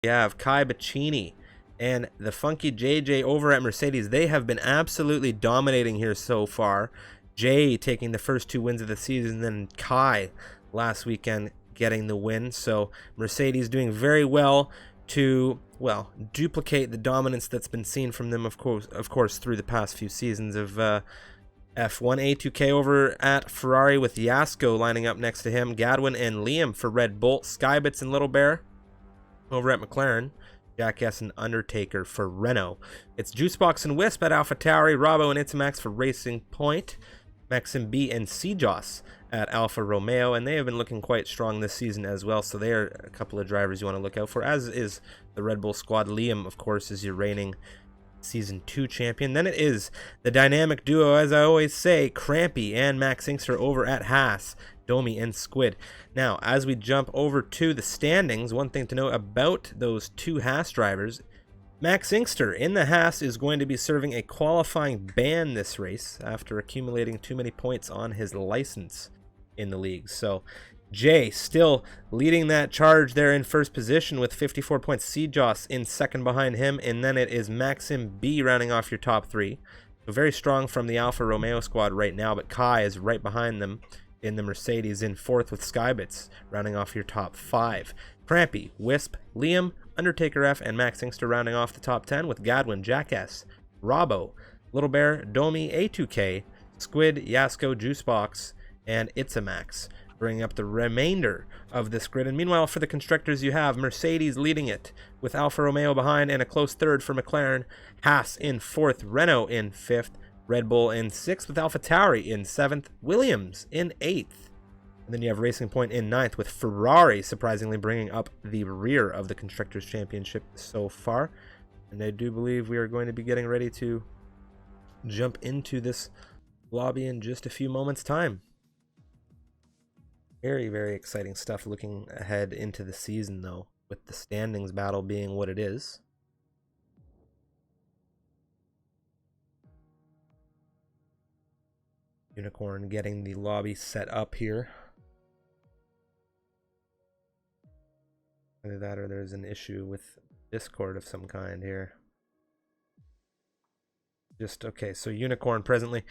We have Kai Bacchini and the Funky JJ over at Mercedes. They have been absolutely dominating here so far. Jay taking the first 2 wins of the season, then Kai last weekend getting the win. So Mercedes doing very well to, well, duplicate the dominance that's been seen from them, of course, through the past few seasons of F1. A2K over at Ferrari with Yasko lining up next to him. Gadwin and Liam for Red Bull. Skybits and Little Bear over at McLaren. Jackass and Undertaker for Renault. It's Juicebox and Wisp at AlphaTauri. Robbo and Itamax for Racing Point. Maxim B and Cjoss at Alfa Romeo, and they have been looking quite strong this season as well, so they are a couple of drivers you want to look out for, as is the Red Bull squad. Liam, of course, is your reigning Season 2 champion. Then it is the dynamic duo, as I always say, Crampy and Max Inkster over at Haas, Domi and Squid. Now, as we jump over to the standings, one thing to note about those 2 Haas drivers, Max Inkster in the Haas is going to be serving a qualifying ban this race after accumulating too many points on his license in the league. So Jay still leading that charge there in first position with 54 points. Cjoss in second behind him, and then it is Maxim B rounding off your top 3. So very strong from the Alfa Romeo squad right now, but Kai is right behind them in the Mercedes in fourth with Skybits rounding off your top 5. Crampy, Wisp, Liam, Undertaker F, and Max Inkster rounding off the top 10 with Gadwin, Jackass, Robbo, Little Bear, Domi, A2K, Squid, Yasko, Juicebox, and Itamax, bringing up the remainder of this grid. And meanwhile, for the constructors, you have Mercedes leading it with Alfa Romeo behind and a close third for McLaren, Haas in fourth, Renault in fifth, Red Bull in sixth with AlphaTauri in seventh, Williams in eighth. And then you have Racing Point in ninth with Ferrari surprisingly bringing up the rear of the Constructors' Championship so far. And I do believe we are going to be getting ready to jump into this lobby in just a few moments' time. Very, very exciting stuff looking ahead into the season, though, with the standings battle being what it is. Unicorn getting the lobby set up here. Either that or there's an issue with Discord of some kind here. Okay, so Unicorn presently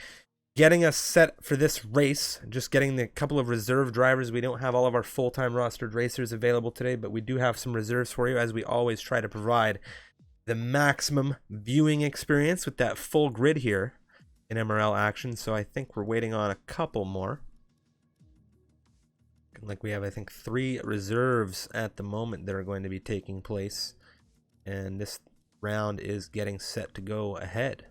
getting us set for this race. Just getting the couple of reserve drivers. We don't have all of our full-time rostered racers available today, but we do have some reserves for you, as we always try to provide the maximum viewing experience with that full grid here in MRL action. So I think we're waiting on a couple more. Like we have, I think, 3 reserves at the moment that are going to be taking place, and this round is getting set to go ahead.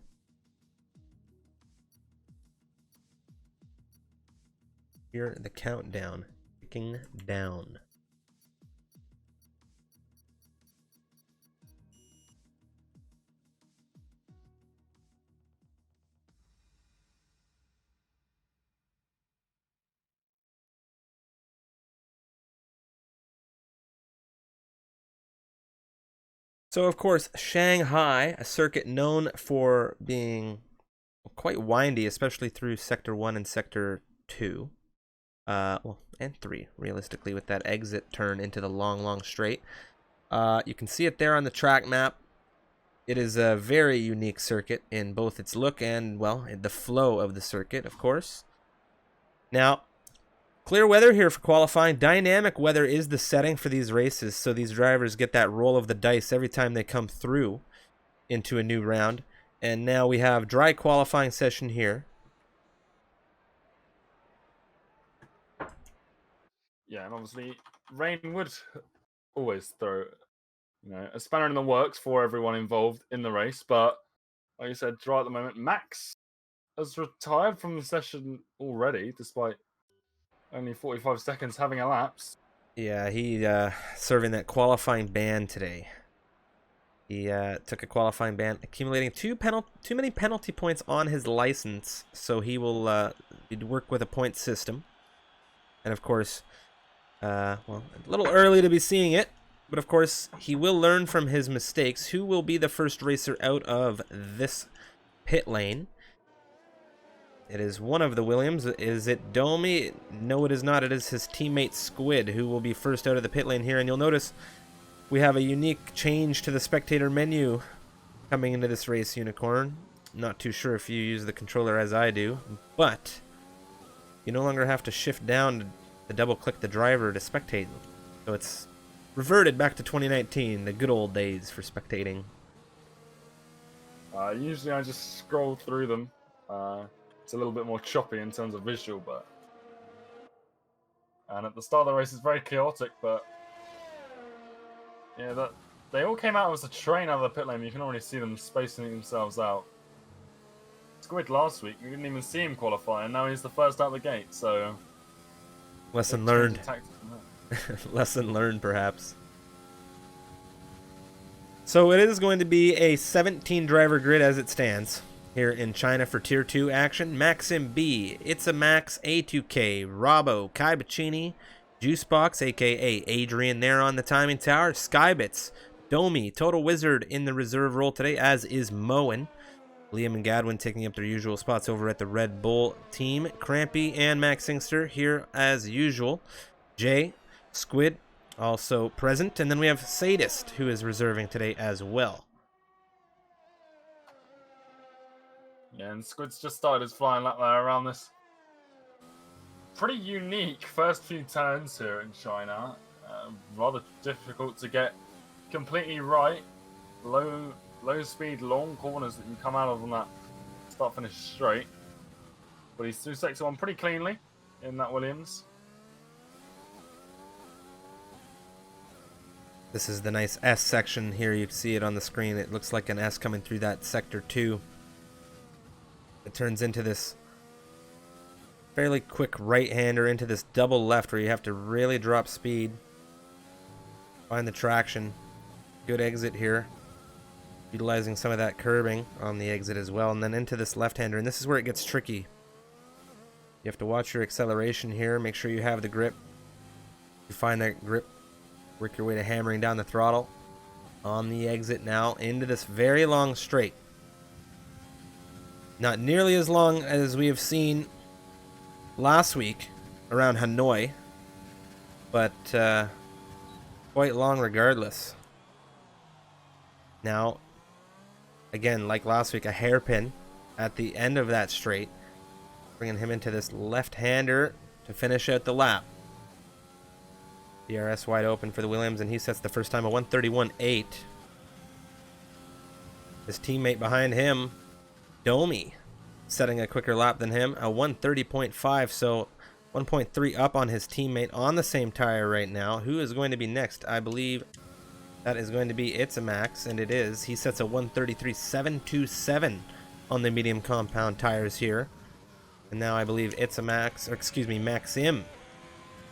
Here, the countdown ticking down. So, of course, Shanghai, a circuit known for being quite windy, especially through Sector 1 and Sector 2. Well, and 3, realistically, with that exit turn into the long, long straight. You can see it there on the track map. It is a very unique circuit in both its look and, well, the flow of the circuit, of course. Now, clear weather here for qualifying. Dynamic weather is the setting for these races, so these drivers get that roll of the dice every time they come through into a new round. And now we have dry qualifying session here. Yeah, and obviously rain would always throw, a spanner in the works for everyone involved in the race. But like you said, dry at the moment. Max has retired from the session already, despite only 45 seconds having elapsed. Yeah, he serving that qualifying ban today. He took a qualifying ban, accumulating too many penalty points on his license, so he will work with a point system. And of course, well, a little early to be seeing it, but of course he will learn from his mistakes. Who will be the first racer out of this pit lane? It is one of the Williams. Is it Domi? No, it is not. It is his teammate Squid who will be first out of the pit lane here. And you'll notice we have a unique change to the spectator menu coming into this race, Unicorn. Not too sure if you use the controller as I do, but you no longer have to shift down to double click the driver to spectate. So it's reverted back to 2019, the good old days for spectating. Usually I just scroll through them. It's a little bit more choppy in terms of visual, but... And at the start of the race, it's very chaotic, but... Yeah, they all came out as a train out of the pit lane. You can already see them spacing themselves out. Squid last week, we didn't even see him qualify, and now he's the first out the gate, so... Lesson learned. Lesson learned, perhaps. So it is going to be a 17-driver grid as it stands here in China for Tier 2 action. Maxim B, It's a Max, A2K, Robbo, Kai Bacchini, Juicebox, a.k.a. Adrian there on the timing tower, Skybits, Domi, Total Wizard in the reserve role today, as is Moen. Liam and Gadwin taking up their usual spots over at the Red Bull team. Crampy and Max Singster here as usual. Jay, Squid, also present. And then we have Sadist, who is reserving today as well. Yeah, and Squid's just started his flying lap there around this pretty unique first few turns here in China. Rather difficult to get completely right. Low speed, long corners that you come out of on that start finish straight. But he's through sector 1 pretty cleanly in that Williams. This is the nice S section here. You can see it on the screen. It looks like an S coming through that sector 2. It turns into this fairly quick right-hander into this double left where you have to really drop speed. Find the traction. Good exit here. Utilizing some of that curbing on the exit as well, and then into this left-hander, and this is where it gets tricky. You have to watch your acceleration here, make sure you have the grip. You find that grip, work your way to hammering down the throttle. On the exit now, into this very long straight. Not nearly as long as we have seen last week around Hanoi, but quite long regardless. Now, again, like last week, a hairpin at the end of that straight, bringing him into this left-hander to finish out the lap. DRS wide open for the Williams, and he sets the first time a 1:31.8. His teammate behind him, Domi, setting a quicker lap than him, a 1:30.5, so 1.3 up on his teammate on the same tire right now. Who is going to be next? I believe that is going to be It's a Max, and it is. He sets a 1:33.727 on the medium compound tires here. And now I believe It's a Max, or excuse me, Maxim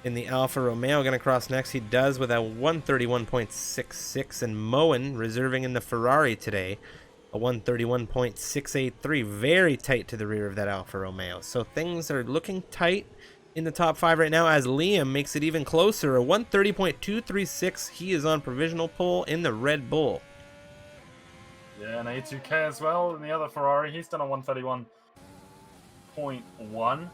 in the Alfa Romeo going to cross next. He does with a 1:31.66, and Moen reserving in the Ferrari today, a 1:31.683, very tight to the rear of that Alfa Romeo. So things are looking tight in the top 5 right now, as Liam makes it even closer, a 1:30.236. He is on provisional pole in the Red Bull. Yeah, and A2K as well in the other Ferrari. He's done a 1:31.1.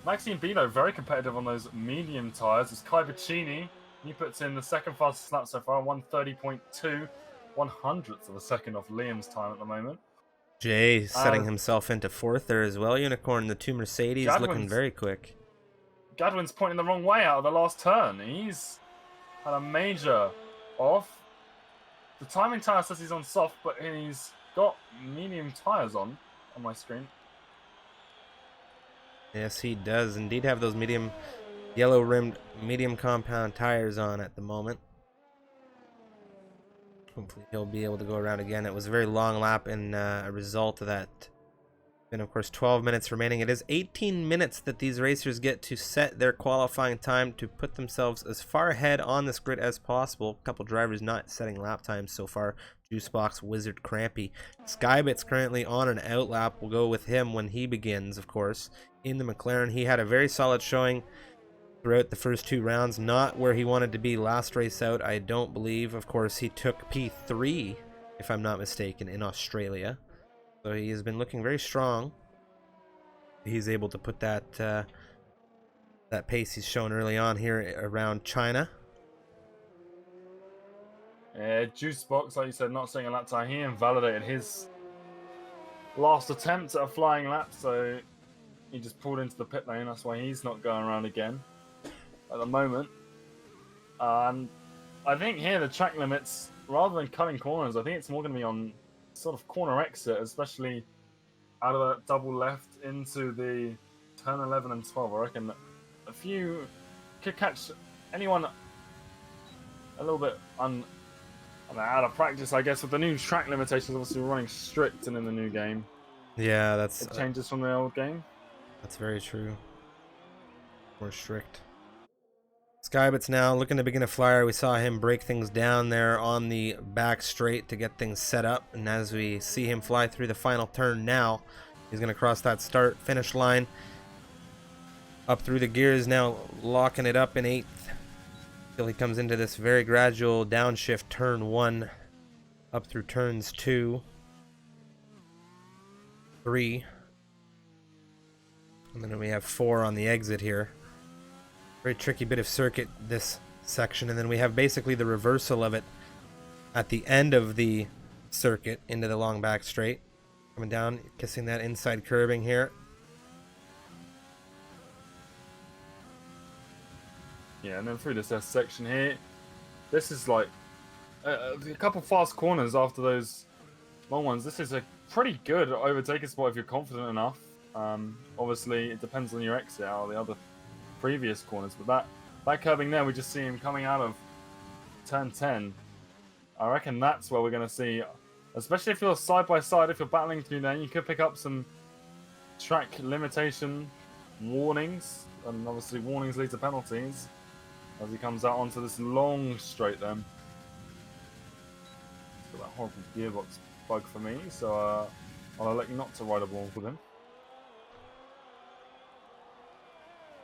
Maxime Bino very competitive on those medium tyres. It's Kai Bacchini. He puts in the second fastest lap so far, 1:30.2, 100th of a second off Liam's time at the moment. Jay setting himself into 4th there as well. Unicorn, the 2 Mercedes, looking very quick. Gadwin's pointing the wrong way out of the last turn. He's had a major off. The timing tire says he's on soft, but he's got medium tires on my screen. Yes, he does indeed have those medium yellow rimmed medium compound tires on at the moment. Hopefully he'll be able to go around again. It was a very long lap, and a result of that. And of course 12 minutes remaining. It is 18 minutes that these racers get to set their qualifying time to put themselves as far ahead on this grid as possible. A couple drivers not setting lap times so far. Juicebox, Wizard, Crampy. Skybit's currently on an out lap. We'll go with him when he begins, of course. In the McLaren, he had a very solid showing throughout the first 2 rounds. Not where he wanted to be last race out, I don't believe. Of course, he took P3, if I'm not mistaken, in Australia. So he has been looking very strong. He's able to put that that pace he's shown early on here around China. Juicebox, like you said, not seeing a lap time. He invalidated his last attempt at a flying lap, so he just pulled into the pit lane. That's why he's not going around again at the moment. And I think here the track limits, rather than cutting corners, I think it's more going to be on sort of corner exit, especially out of that double left into the turn 11 and 12. I reckon if you could catch anyone a little bit out of practice, I guess, with the new track limitations obviously running strict and in the new game. Yeah, that's It changes from the old game. that's very true. More strict. Skybits now looking to begin a flyer. We saw him break things down there on the back straight to get things set up. And as we see him fly through the final turn now, he's going to cross that start-finish line. Up through the gears now, locking it up in 8th. Till he comes into this very gradual downshift turn 1. Up through turns 2. 3. And then we have 4 on the exit here. Very tricky bit of circuit, this section, and then we have basically the reversal of it at the end of the circuit into the long back straight. Coming down, kissing that inside curbing here. Yeah, and then through this section here, this is like a couple fast corners after those long ones. This is a pretty good overtaking spot if you're confident enough. Obviously, it depends on your exit out of the other previous corners, but that curbing there, we just see him coming out of turn 10. I reckon that's where we're going to see, especially if you're side by side, if you're battling through there, you could pick up some track limitation warnings, and obviously warnings lead to penalties as he comes out onto this long straight then. It's got that horrible gearbox bug for me, so I'll elect not to ride a ball with him.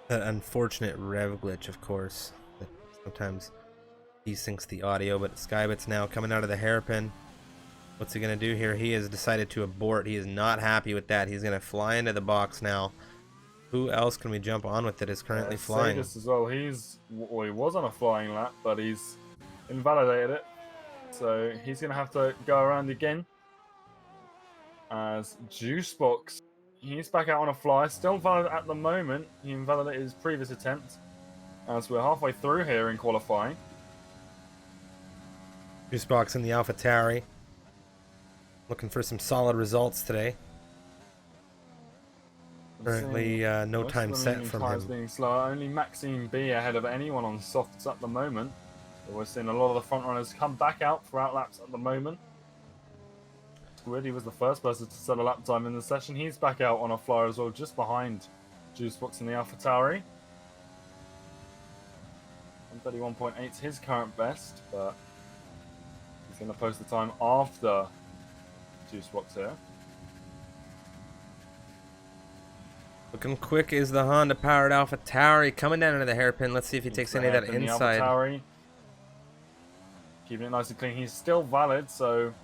That unfortunate rev glitch, of course, that sometimes desyncs the audio, but Skybits now coming out of the hairpin. What's he going to do here? He has decided to abort. He is not happy with that. He's going to fly into the box now. Who else can we jump on with that is currently flying? As well. He was on a flying lap, but he's invalidated it. So he's going to have to go around again. As Juicebox, he's back out on a fly. Still valid at the moment. He invalidated his previous attempt. As we're halfway through here in qualifying. Juicebox in the AlphaTauri. Looking for some solid results today. Currently, no time set from him. Being slower. Only Maxime B ahead of anyone on softs at the moment. So we're seeing a lot of the front runners come back out for outlaps at the moment. Squid, he was the first person to set a lap time in the session. He's back out on a flyer as well, just behind Juicebox in the AlphaTauri. 131.8 is his current best, but he's going to post the time after Juicebox here. Looking quick is the Honda-powered AlphaTauri coming down into the hairpin. Let's see if he takes any of that inside. Keeping it nice and clean. He's still valid, so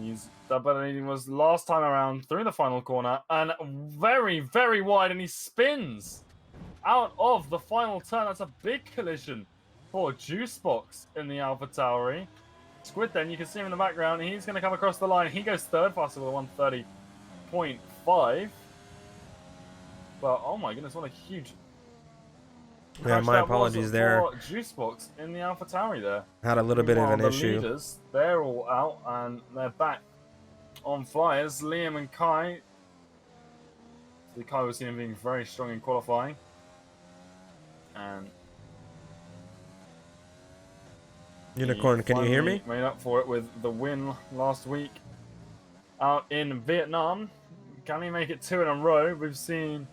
he's better than he was last time around through the final corner. And very, very wide, and he spins out of the final turn. That's a big collision for Juicebox in the AlphaTauri. Squid then, you can see him in the background. He's going to come across the line. He goes third, faster with a 130.5. But oh my goodness, what a huge! Yeah, my apologies there. Juicebox in the AlphaTauri there. Had a little bit of an issue. Leaders, they're all out and they're back on flyers. Liam and Kai. So Kai was seen being very strong in qualifying, and Unicorn, can you hear me? Made up for it with the win last week out in Vietnam. Can he make it 2 in a row? We've seen,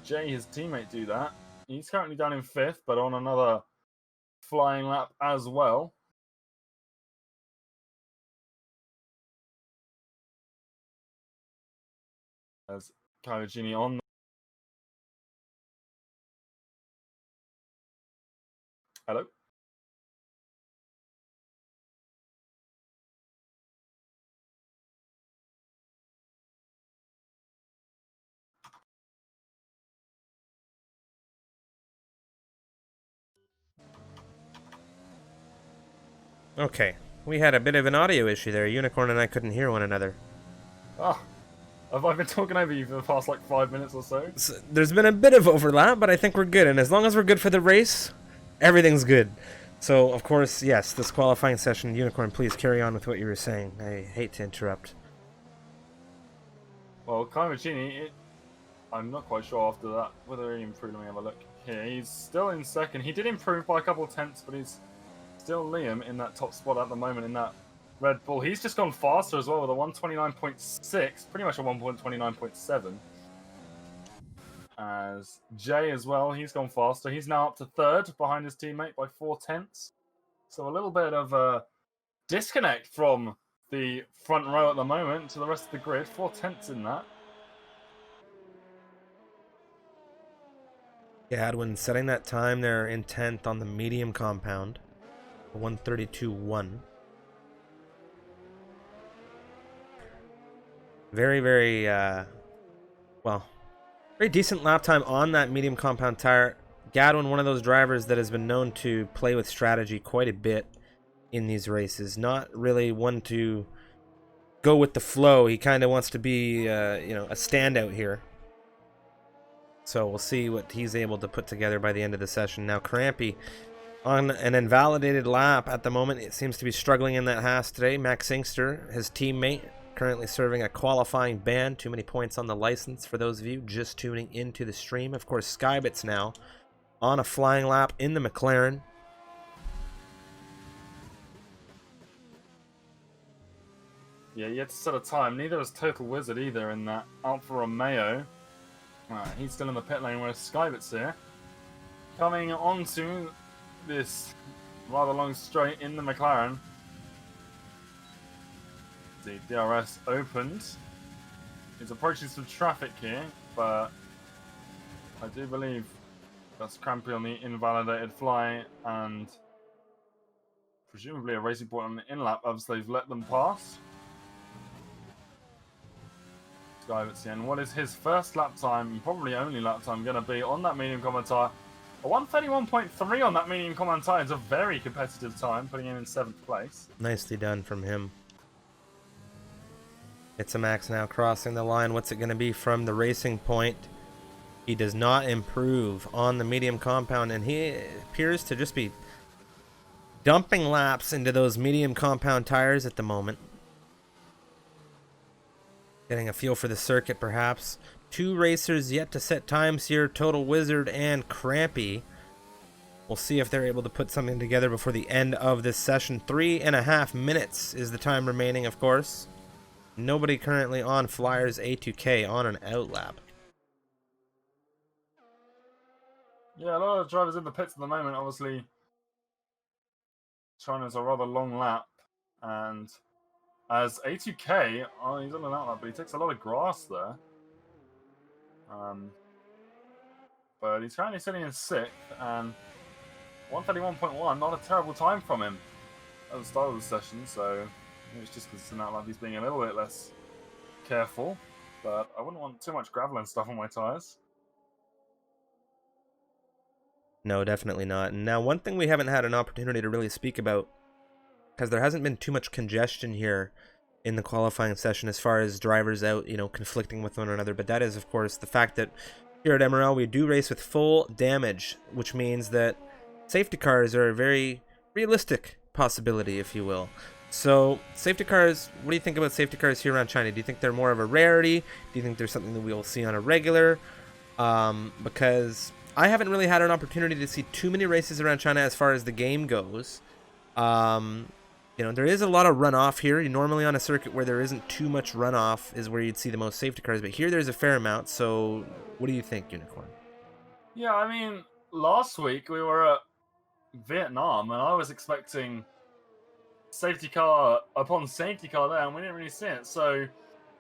Jay, his teammate, do that. He's currently down in 5th, but on another flying lap as well. As Kawajini on. Hello? Okay, we had a bit of an audio issue there. Unicorn and I couldn't hear one another. Oh, have I been talking over you for the past like 5 minutes or so? There's been a bit of overlap, but I think we're good. And as long as we're good for the race, everything's good. So, of course, yes, this qualifying session, Unicorn, please carry on with what you were saying. I hate to interrupt. Well, Kaimachini, I'm not quite sure after that whether he improved. Let me have a look here. He's still in second. He did improve by a couple of tenths, but he's still Liam in that top spot at the moment in that Red Bull. He's just gone faster as well with a 129.6, pretty much a 129.7. As Jay as well, he's gone faster. He's now up to third behind his teammate by 4 tenths. So a little bit of a disconnect from the front row at the moment to the rest of the grid. 4 tenths in that. Gadwin setting that time there in 10th on the medium compound. 132.1. Very, very, very decent lap time on that medium compound tire. Gadwin, one of those drivers that has been known to play with strategy quite a bit in these races. Not really one to go with the flow. He kind of wants to be, a standout here. So we'll see what he's able to put together by the end of the session. Now, Crampy on an invalidated lap at the moment. It seems to be struggling in that Haas today. Max Inkster, his teammate, currently serving a qualifying ban. Too many points on the license for those of you just tuning into the stream. Of course, Skybits now on a flying lap in the McLaren. Yeah, you had to set a time. Neither was Total Wizard either in that Alfa Romeo. He's still in the pit lane, whereas Skybits here. Coming onto this rather long straight in the McLaren. The DRS opened. He's approaching some traffic here, but I do believe that's Crampy on the invalidated fly and presumably a racing point on the in-lap as they've let them pass. Skybits here, and what is his first lap time, probably only lap time, going to be on that medium common tyre? A 131.3 on that medium common tyre is a very competitive time, putting him in 7th place. Nicely done from him. It's a Max now crossing the line. What's it going to be from the racing point? He does not improve on the medium compound, and he appears to just be dumping laps into those medium compound tires at the moment. Getting a feel for the circuit, perhaps. 2 racers yet to set times here, Total Wizard and Crampy. We'll see if they're able to put something together before the end of this session. 3.5 minutes is the time remaining, of course. Nobody currently on Flyers A2K on an out lap. Yeah, a lot of drivers in the pits at the moment, obviously. China's a rather long lap, and as A2K, he's on an out lap, but he takes a lot of grass there. But he's currently sitting in 6th, and 131.1, not a terrible time from him at the start of the session, so maybe it's just because it's an out lap he's being a little bit less careful, but I wouldn't want too much gravel and stuff on my tyres. No, definitely not. And now, one thing we haven't had an opportunity to really speak about, because there hasn't been too much congestion here in the qualifying session as far as drivers out, conflicting with one another, but that is, of course, the fact that here at MRL we do race with full damage, which means that safety cars are a very realistic possibility, if you will. So, safety cars, what do you think about safety cars here around China? Do you think they're more of a rarity? Do you think there's something that we will see on a regular? Because I haven't really had an opportunity to see too many races around China as far as the game goes. There is a lot of runoff here. Normally on a circuit where there isn't too much runoff is where you'd see the most safety cars, but here there's a fair amount. So what do you think, Unicorn? Yeah, I mean, last week we were at Vietnam, and I was expecting safety car upon safety car there, and we didn't really see it. So,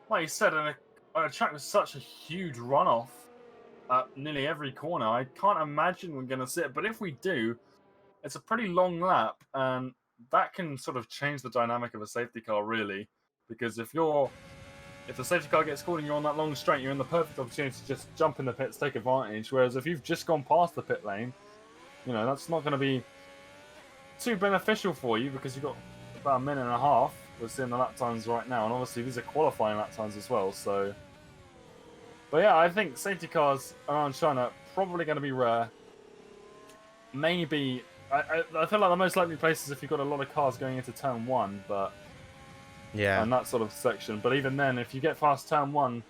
like you said, on a track with such a huge runoff at nearly every corner, I can't imagine we're going to see it. But if we do, it's a pretty long lap, and that can sort of change the dynamic of a safety car, really. Because if the safety car gets called and you're on that long straight, you're in the perfect opportunity to just jump in the pits, take advantage. Whereas if you've just gone past the pit lane, that's not going to be too beneficial for you because you've got about a minute and a half. We're seeing the lap times right now, and obviously these are qualifying lap times as well. So, but yeah, I think safety cars around China probably going to be rare. Maybe I feel like the most likely place is if you've got a lot of cars going into turn 1, but Yeah. and that sort of section. But even then, if you get past turn 1,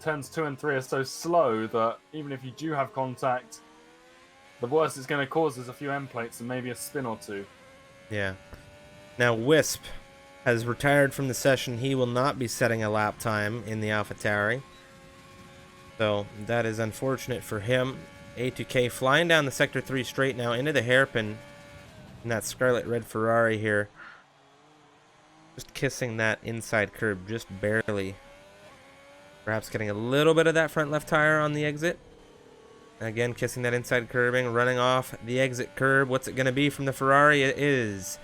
turns 2 and 3 are so slow that even if you do have contact, the worst it's going to cause is a few end plates and maybe a spin or two. Yeah. Now, Wisp has retired from the session. He will not be setting a lap time in the AlphaTauri. So that is unfortunate for him. A2K flying down the Sector 3 straight now into the hairpin in that scarlet red Ferrari here. Just kissing that inside curb just barely. Perhaps getting a little bit of that front left tire on the exit. Again, kissing that inside curbing, running off the exit curb. What's it going to be from the Ferrari? It is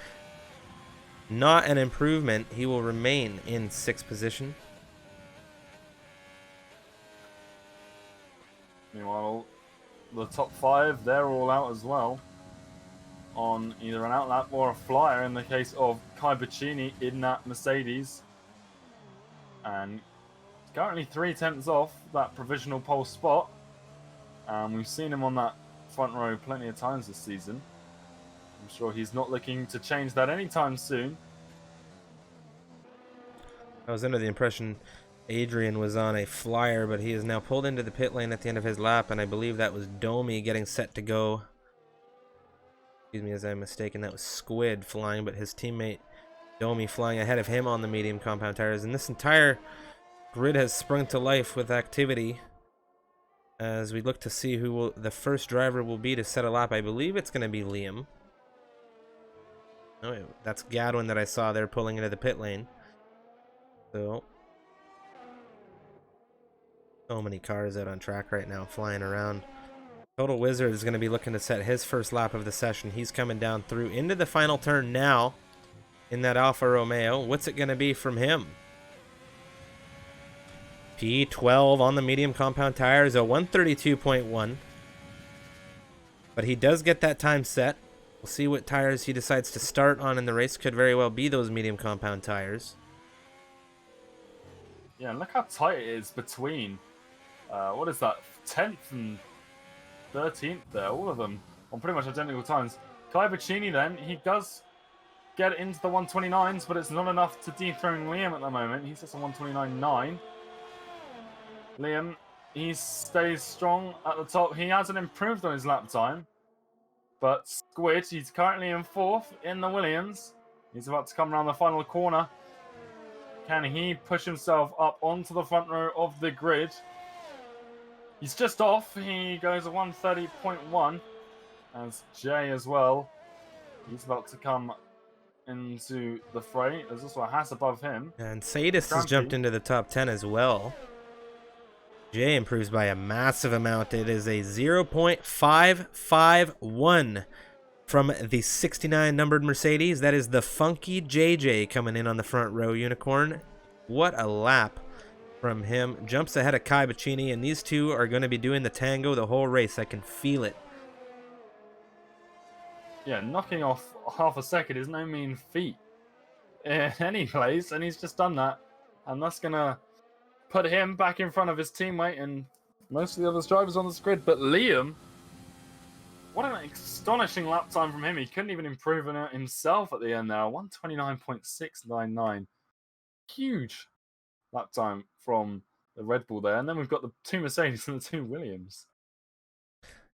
not an improvement. He will remain in 6th position. Meanwhile, the top 5, they're all out as well on either an outlap or a flyer in the case of Kai Bacchini in that Mercedes. And currently 3/10 off that provisional pole spot. We've seen him on that front row plenty of times this season. I'm sure he's not looking to change that anytime soon. I was under the impression Adrian was on a flyer, but he is now pulled into the pit lane at the end of his lap, and I believe that was Domi getting set to go. Excuse me, as I'm mistaken, that was Squid flying, but his teammate Domi flying ahead of him on the medium compound tires. And this entire grid has sprung to life with activity as we look to see who the first driver will be to set a lap. I believe it's going to be Liam. Oh, that's Gadwin that I saw there pulling into the pit lane. So many cars out on track right now, flying around. Total Wizard is going to be looking to set his first lap of the session. He's coming down through into the final turn now in that Alfa Romeo. What's it going to be from him? P12 on the medium compound tires, a 132.1. But he does get that time set. We'll see what tires he decides to start on in the race. Could very well be those medium compound tires. Yeah, and look how tight it is between, what is that, 10th and 13th there, all of them on pretty much identical times. Kai Bacchini then, he does get into the 129s, but it's not enough to dethrone Liam at the moment. He's just a 129.9. Liam, he stays strong at the top. He hasn't improved on his lap time, but Squid, he's currently in 4th in the Williams. He's about to come around the final corner. Can he push himself up onto the front row of the grid? He's just off. He goes a 130.1. As Jay as well. He's about to come into the fray. There's also a Haas above him. And Sadist has jumped into the top 10 as well. Jay improves by a massive amount. It is a 0.551 from the 69 numbered Mercedes. That is the funky JJ coming in on the front row, Unicorn. What a lap from him. Jumps ahead of Kai Bacchini, and these two are going to be doing the tango the whole race. I can feel it. Yeah, knocking off half a second is no mean feat in any place, and he's just done that. And that's going to put him back in front of his teammate and most of the other drivers on this grid. But Liam, what an astonishing lap time from him. He couldn't even improve on it himself at the end there. 129.699. Huge lap time from the Red Bull there. And then we've got the 2 Mercedes and the 2 Williams.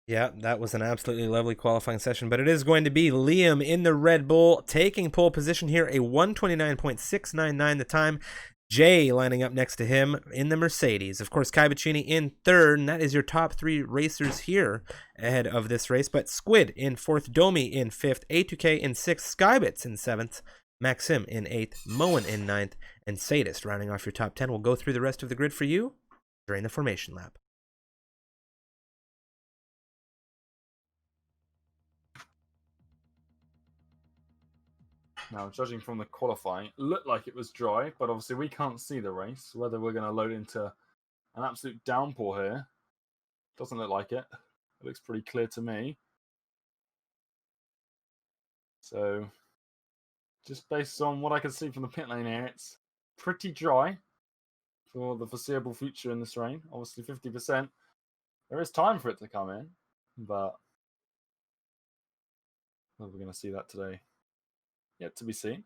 Yeah, that was an absolutely lovely qualifying session, but it is going to be Liam in the Red Bull taking pole position here, a 129.699 the time. Jay lining up next to him in the Mercedes. Of course, Kai Bacchini in 3rd, and that is your top 3 racers here ahead of this race. But Squid in 4th, Domi in 5th, A2K in 6th, Skybits in 7th, Maxim in 8th, Moen in 9th, and Sadist rounding off your top 10. We'll go through the rest of the grid for you during the formation lap. Now, judging from the qualifying, it looked like it was dry, but obviously we can't see the race. Whether we're going to load into an absolute downpour here, doesn't look like it. It looks pretty clear to me. So, just based on what I can see from the pit lane here, it's pretty dry for the foreseeable future in this rain. Obviously, 50%. There is time for it to come in, but whether we're going to see that today, yet to be seen.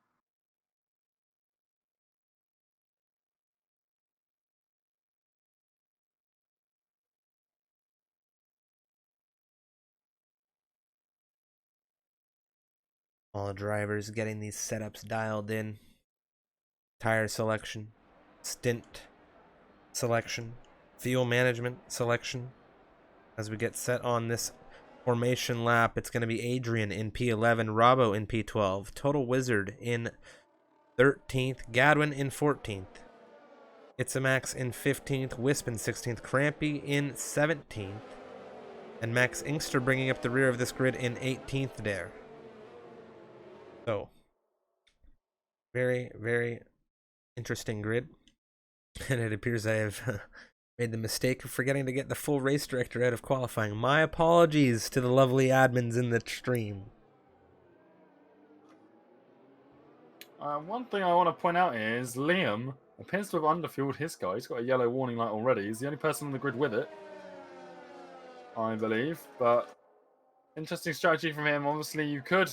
All the drivers getting these setups dialed in. Tire selection, stint selection, fuel management selection. As we get set on this formation lap, it's going to be Adrian in P11, Robbo in P12, Total Wizard in 13th, Gadwin in 14th, Itzamax in 15th, Wisp in 16th, Crampy in 17th, and Max Inkster bringing up the rear of this grid in 18th there. So, very, very interesting grid. And it appears I have made the mistake of forgetting to get the full race director out of qualifying. My apologies to the lovely admins in the stream. One thing I want to point out is Liam appears to have underfueled his car. He's got a yellow warning light already. He's the only person on the grid with it, I believe. But interesting strategy from him. Obviously, you could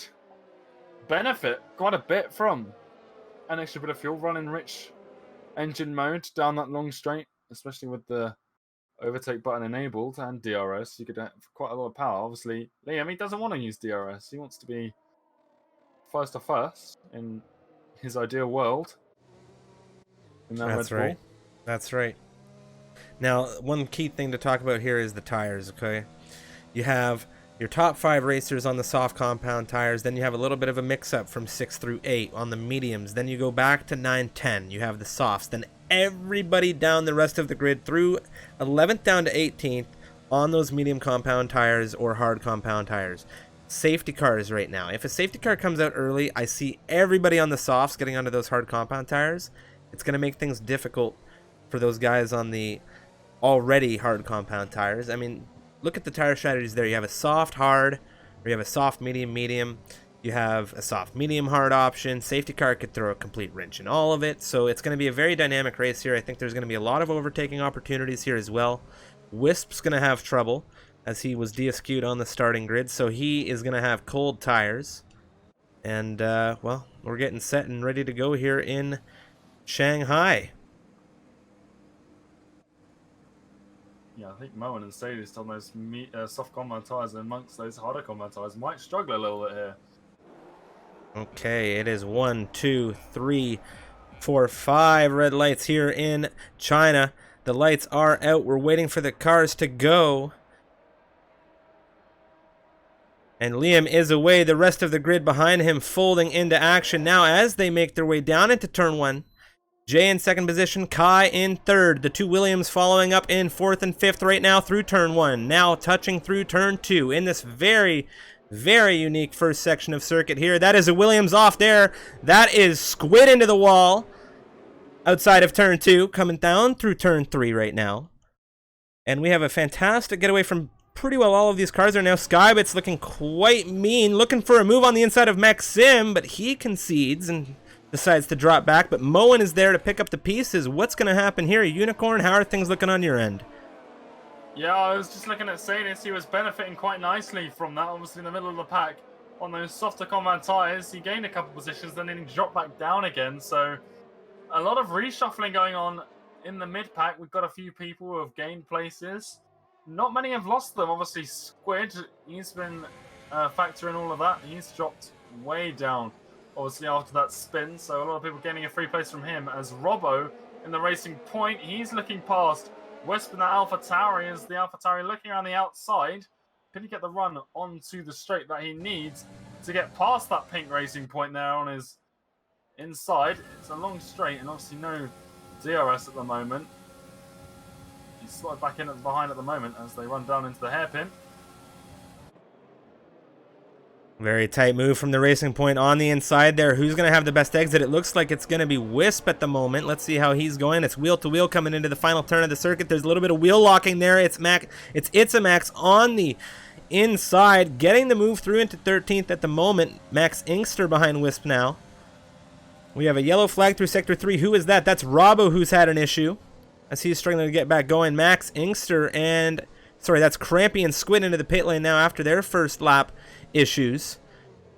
benefit quite a bit from an extra bit of fuel running rich engine mode down that long straight, especially with the overtake button enabled and DRS. You could have quite a lot of power. Obviously, Liam, he doesn't want to use DRS. He wants to be first in his ideal world. In that That's Red Bull. right. That's right. Now, one key thing to talk about here is the tires, okay? You have your top 5 racers on the soft compound tires, then you have a little bit of a mix-up from 6 through 8 on the mediums, then you go back to 9, 10, you have the softs, then everybody down the rest of the grid through 11th down to 18th on those medium compound tires or hard compound tires. Safety cars right now. If a safety car comes out early, I see everybody on the softs getting onto those hard compound tires. It's going to make things difficult for those guys on the already hard compound tires. I mean, look at the tire strategies there. You have a soft hard, or you have a soft medium medium. You have a soft medium hard option. Safety car could throw a complete wrench in all of it. So it's going to be a very dynamic race here. I think there's going to be a lot of overtaking opportunities here as well. Wisp's going to have trouble as he was DSQ'd on the starting grid. So he is going to have cold tires. And, well, we're getting set and ready to go here in Shanghai. Yeah, I think Moen and Sadist on those soft compound tires and amongst those harder compound tires might struggle a little bit here. Okay, it is 1, 2, 3, 4, 5 red lights here in China. The lights are out. We're waiting for the cars to go. And Liam is away. The rest of the grid behind him folding into action now as they make their way down into turn 1. Jay in second position, Kai in third. The two Williams following up in fourth and fifth right now through turn 1. Now touching through turn 2 in this very, very unique first section of circuit here. That is a Williams off there. That is Squid into the wall outside of turn 2, coming down through turn 3 right now. And we have a fantastic getaway from pretty well all of these cars are now. Skybit's looking quite mean, looking for a move on the inside of Maxim, but he concedes and decides to drop back. But Moen is there to pick up the pieces. What's going to happen here? Unicorn, how are things looking on your end? Yeah, I was just looking at Sadis. He was benefiting quite nicely from that, obviously in the middle of the pack. On those softer compound tyres, he gained a couple positions, then he dropped back down again. So a lot of reshuffling going on in the mid-pack. We've got a few people who have gained places. Not many have lost them. Obviously, Squid, he's been a factor in all of that. He's dropped way down, obviously, after that spin. So a lot of people getting a free place from him. As Robbo in the racing point, he's looking past Wisp in the AlphaTauri. As the AlphaTauri looking around the outside. Can he get the run onto the straight that he needs to get past that pink racing point there on his inside? It's a long straight and obviously no DRS at the moment. He's slotted back in behind at the moment as they run down into the hairpin. Very tight move from the racing point on the inside there. Who's going to have the best exit? It looks like it's going to be Wisp at the moment. Let's see how he's going. It's wheel to wheel coming into the final turn of the circuit. There's a little bit of wheel locking there. It's Itzamax on the inside, getting the move through into 13th at the moment. Max Inkster behind Wisp now. We have a yellow flag through Sector 3. Who is that? That's Robbo who's had an issue as he's struggling to get back going. Max Inkster and... Sorry, that's Crampy and Squid into the pit lane now after their first lap issues.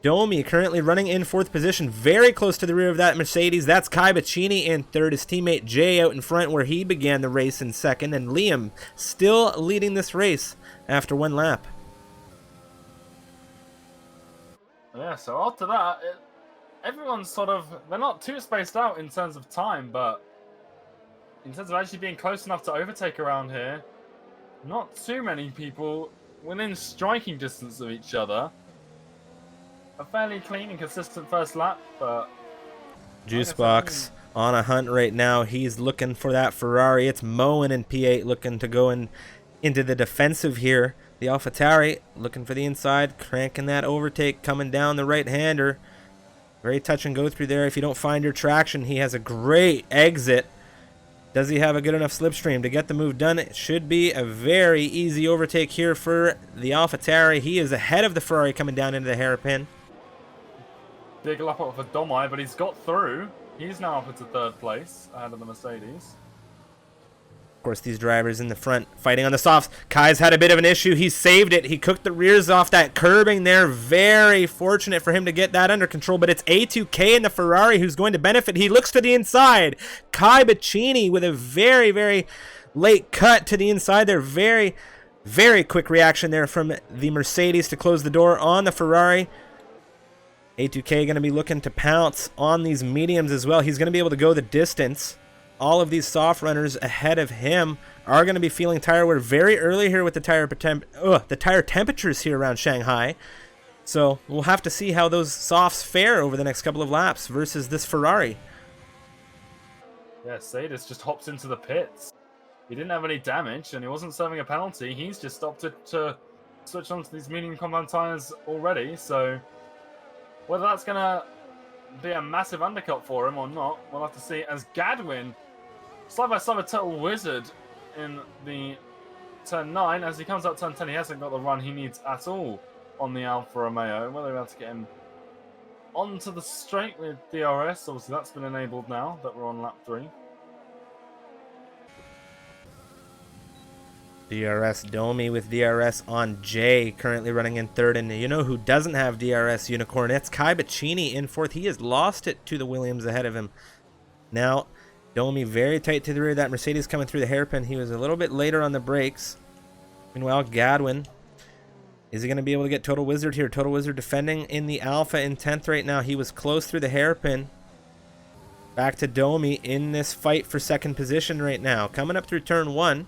Domi currently running in 4th position, very close to the rear of that Mercedes. That's Kai Bacchini in 3rd. His teammate Jay out in front where he began the race in 2nd. And Liam still leading this race after 1 lap. Yeah, so after that, everyone's sort of... They're not too spaced out in terms of time, but in terms of actually being close enough to overtake around here, not too many people within striking distance of each other. A fairly clean and consistent first lap, but... Juicebox on a hunt right now. He's looking for that Ferrari. It's Moen in P8 looking to go into the defensive here. The AlphaTauri looking for the inside, cranking that overtake, coming down the right-hander. Very touch and go through there. If you don't find your traction, he has a great exit. Does he have a good enough slipstream to get the move done? It should be a very easy overtake here for the AlphaTauri. He is ahead of the Ferrari coming down into the hairpin. Big lap up for Domai, but he's got through. He's now up into 3rd place ahead of the Mercedes. Of course, these drivers in the front fighting on the softs. Kai's had a bit of an issue. He saved it. He cooked the rears off that curbing there. Very fortunate for him to get that under control, but it's A2K in the Ferrari who's going to benefit. He looks to the inside. Kai Bacchini with a very, very late cut to the inside there. Very, very quick reaction there from the Mercedes to close the door on the Ferrari. A2K going to be looking to pounce on these mediums as well. He's going to be able to go the distance. All of these soft runners ahead of him are going to be feeling tire wear very early here with the tire temperatures here around Shanghai. So we'll have to see how those softs fare over the next couple of laps versus this Ferrari. Yeah, Sadis just hopped into the pits. He didn't have any damage and he wasn't serving a penalty. He's just opted to switch onto these medium compound tires already. So whether that's going to be a massive undercut for him or not, we'll have to see. As Gadwin, side by side with Total Wizard in the turn 9, as he comes out turn 10, he hasn't got the run he needs at all on the Alfa Romeo. Whether we're able to get him onto the straight with DRS, obviously that's been enabled now that we're on lap 3. DRS Domi with DRS on J, currently running in 3rd. And you know who doesn't have DRS Unicorn? It's Kai Bacchini in 4th. He has lost it to the Williams ahead of him. Now, Domi very tight to the rear of that Mercedes coming through the hairpin. He was a little bit later on the brakes. Meanwhile, Gadwin, is he going to be able to get Total Wizard here? Total Wizard defending in the Alpha in 10th right now. He was close through the hairpin. Back to Domi in this fight for 2nd position right now. Coming up through turn 1.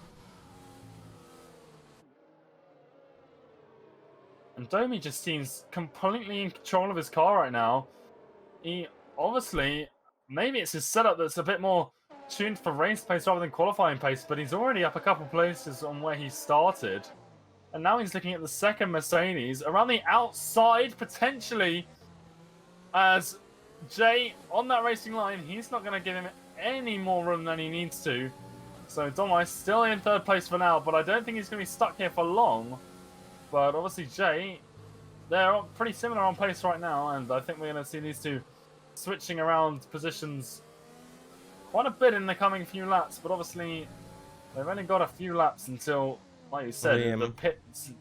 And Domi just seems completely in control of his car right now. He obviously, maybe it's his setup that's a bit more tuned for race pace rather than qualifying pace, but he's already up a couple places on where he started. And now he's looking at the 2nd Mercedes around the outside, potentially, as Jay on that racing line. He's not going to give him any more room than he needs to. So Domai still in 3rd place for now, but I don't think he's going to be stuck here for long. But obviously Jay, they're pretty similar on pace right now, and I think we're going to see these two switching around positions quite a bit in the coming few laps. But obviously, they've only got a few laps until, like you said, the pits.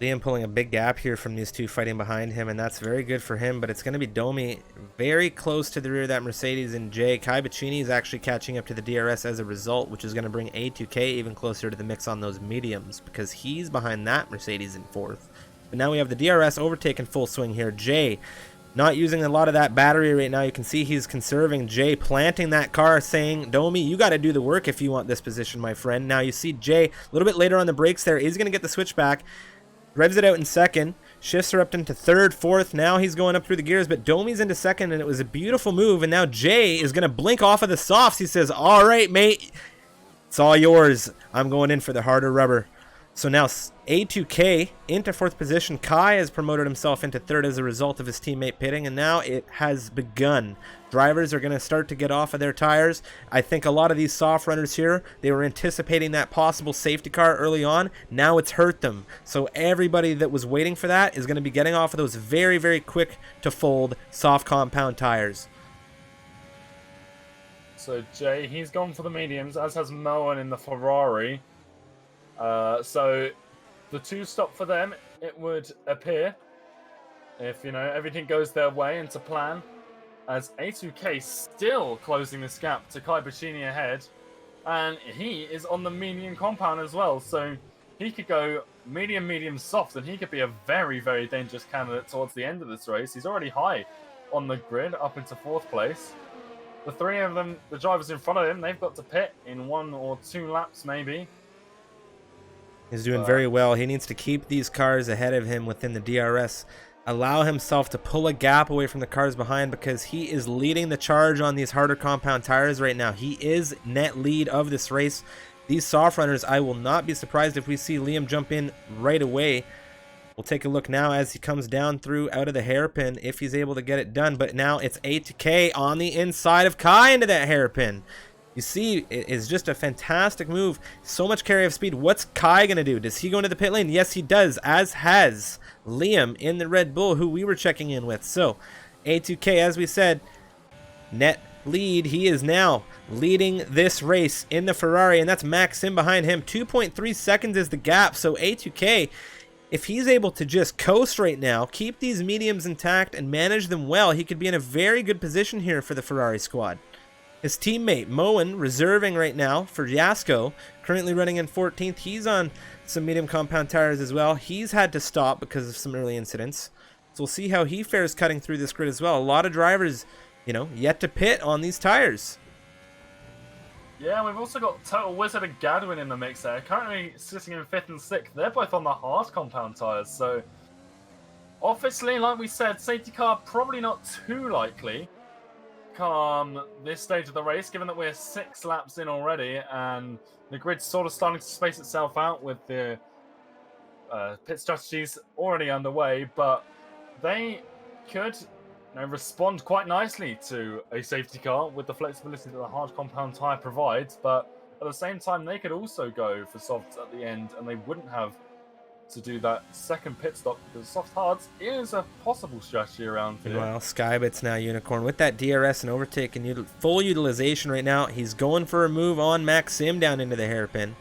Liam pulling a big gap here from these two fighting behind him, and that's very good for him. But it's going to be Domi very close to the rear of that Mercedes, and Jay. Kai Bacchini is actually catching up to the DRS as a result, which is going to bring A2K even closer to the mix on those mediums because he's behind that Mercedes in 4th. But now we have the DRS overtake in full swing here. Jay not using a lot of that battery right now. You can see he's conserving. Jay planting that car, saying, Domi, you got to do the work if you want this position, my friend. Now you see Jay a little bit later on the brakes there is going to get the switch back. Revs it out in 2nd, shifts her up into 3rd, 4th. Now he's going up through the gears, but Domi's into 2nd, and it was a beautiful move. And now Jay is going to blink off of the softs. He says, all right, mate, it's all yours. I'm going in for the harder rubber. So now A2K into 4th position. Kai has promoted himself into 3rd as a result of his teammate pitting, and now it has begun. Drivers are going to start to get off of their tires. I think a lot of these soft runners here, they were anticipating that possible safety car early on. Now it's hurt them. So everybody that was waiting for that is going to be getting off of those very, very quick to fold soft compound tires. So Jay, he's gone for the mediums, as has Moen in the Ferrari. So the 2-stop for them, it would appear, if everything goes their way and to plan, as A2K still closing this gap to Kai Bacchini ahead, and he is on the medium compound as well, so he could go medium, medium, soft, and he could be a very, very dangerous candidate towards the end of this race. He's already high on the grid, up into 4th place. The 3 of them, the drivers in front of him, they've got to pit in 1 or 2 laps maybe. He's doing very well. He needs to keep these cars ahead of him within the DRS. Allow himself to pull a gap away from the cars behind, because he is leading the charge on these harder compound tires right now. He is net lead of this race. These soft runners, I will not be surprised if we see Liam jump in right away. We'll take a look now as he comes down through out of the hairpin, if he's able to get it done. But now it's A2K on the inside of Kai into that hairpin. You see, it is just a fantastic move. So much carry of speed. What's Kai going to do? Does he go into the pit lane? Yes, he does, as has Liam in the Red Bull, who we were checking in with. So, A2K, as we said, net lead. He is now leading this race in the Ferrari, and that's Maxim behind him. 2.3 seconds is the gap. So, A2K, if he's able to just coast right now, keep these mediums intact and manage them well, he could be in a very good position here for the Ferrari squad. His teammate, Moen, reserving right now for Yasko, currently running in 14th. He's on some medium compound tires as well. He's had to stop because of some early incidents. So we'll see how he fares cutting through this grid as well. A lot of drivers, yet to pit on these tires. Yeah, we've also got Total Wizard and Gadwin in the mix there. Currently sitting in 5th and 6th. They're both on the hard compound tires. So, obviously, like we said, safety car probably not too likely come this stage of the race, given that we're 6 laps in already and the grid's sort of starting to space itself out with the pit strategies already underway, but they could respond quite nicely to a safety car with the flexibility that the hard compound tyre provides, but at the same time they could also go for softs at the end and they wouldn't have to do that second pit stop, because soft hards is a possible strategy around here. Well, Skybit's now Unicorn with that DRS and overtake and full utilization right now. He's going for a move on Maxim down into the hairpin.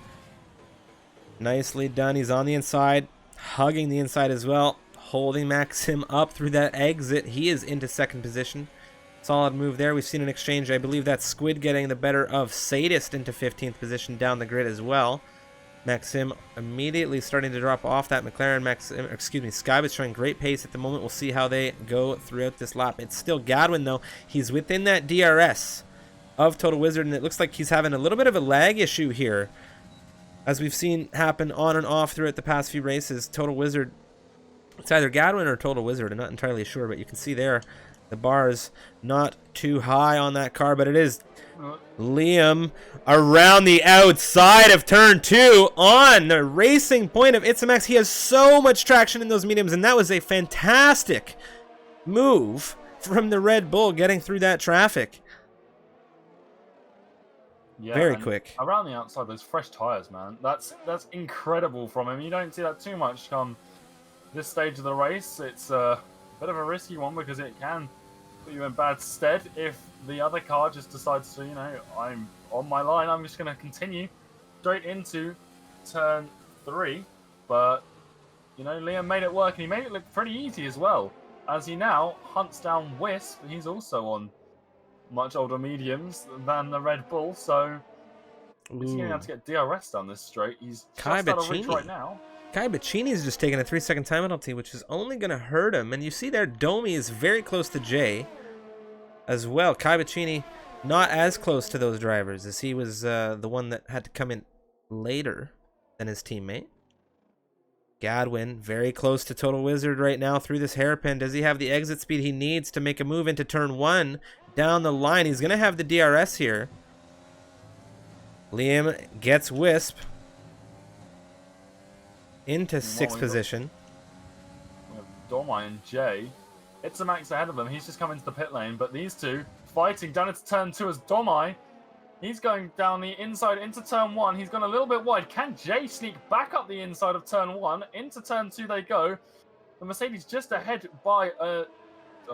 Nicely done. He's on the inside, hugging the inside as well, holding Maxim up through that exit. He is into 2nd position. Solid move there. We've seen an exchange. I believe that's Squid getting the better of Sadist into 15th position down the grid as well. Maxim immediately starting to drop off that McLaren. Skybit's showing great pace at the moment. We'll see how they go throughout this lap. It's still Gadwin, though. He's within that DRS of Total Wizard, and it looks like he's having a little bit of a lag issue here, as we've seen happen on and off throughout the past few races. Total Wizard, it's either Gadwin or Total Wizard. I'm not entirely sure, but you can see there the bar's not too high on that car, but it is Liam around the outside of turn 2 on the racing point of Itamax. He has so much traction in those mediums, and that was a fantastic move from the Red Bull getting through that traffic. Yeah, very quick. Around the outside, those fresh tires, man. That's incredible from him. You don't see that too much come this stage of the race. It's a bit of a risky one because it can put you in bad stead if the other car just decides to, I'm on my line, I'm just going to continue straight into turn 3. But, Liam made it work, and he made it look pretty easy as well, as he now hunts down Wisp. He's also on much older mediums than the Red Bull, so he's going to have to get DRS down this straight. He's just out of reach right now. Kai Bacchini's just taking a 3-second time penalty, which is only going to hurt him. And you see there, Domi is very close to Jay as well. Kai Bacchini not as close to those drivers, as he was the one that had to come in later than his teammate. Gadwin very close to Total Wizard right now through this hairpin. Does he have the exit speed he needs to make a move into turn 1 down the line? He's going to have the DRS here. Liam gets Wisp into 6th position. We have Domai and Jay. Itamax ahead of them. He's just come into the pit lane, but these two fighting down into turn 2 as Domai. He's going down the inside into turn 1. He's gone a little bit wide. Can Jay sneak back up the inside of turn 1? Into turn 2 they go. The Mercedes just ahead by a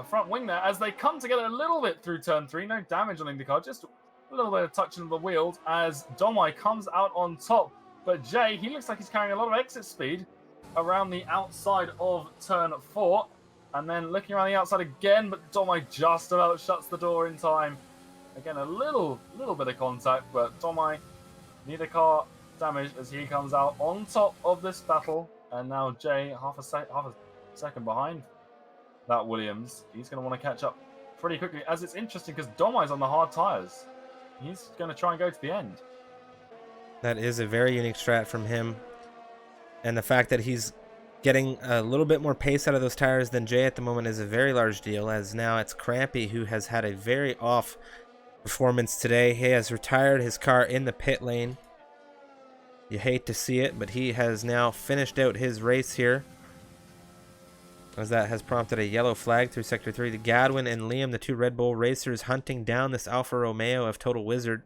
front wing there as they come together a little bit through turn 3. No damage on IndyCar, just A little bit of touching of the wheels as Domai comes out on top. But Jay, he looks like he's carrying a lot of exit speed around the outside of turn 4. And then looking around the outside again, but Domai just about shuts the door in time. Again, a little bit of contact, but Domai, neither car damaged as he comes out on top of this battle. And now Jay, half a second behind that Williams. He's going to want to catch up pretty quickly, as it's interesting because Domai's on the hard tyres. He's going to try and go to the end. That is a very unique strat from him. And the fact that he's getting a little bit more pace out of those tires than Jay at the moment is a very large deal, as now it's Crampy who has had a very off performance today. He has retired his car in the pit lane. You hate to see it, but he has now finished out his race here, as that has prompted a yellow flag through Sector 3. The Gadwin and Liam, the two Red Bull racers, hunting down this Alfa Romeo of Total Wizard.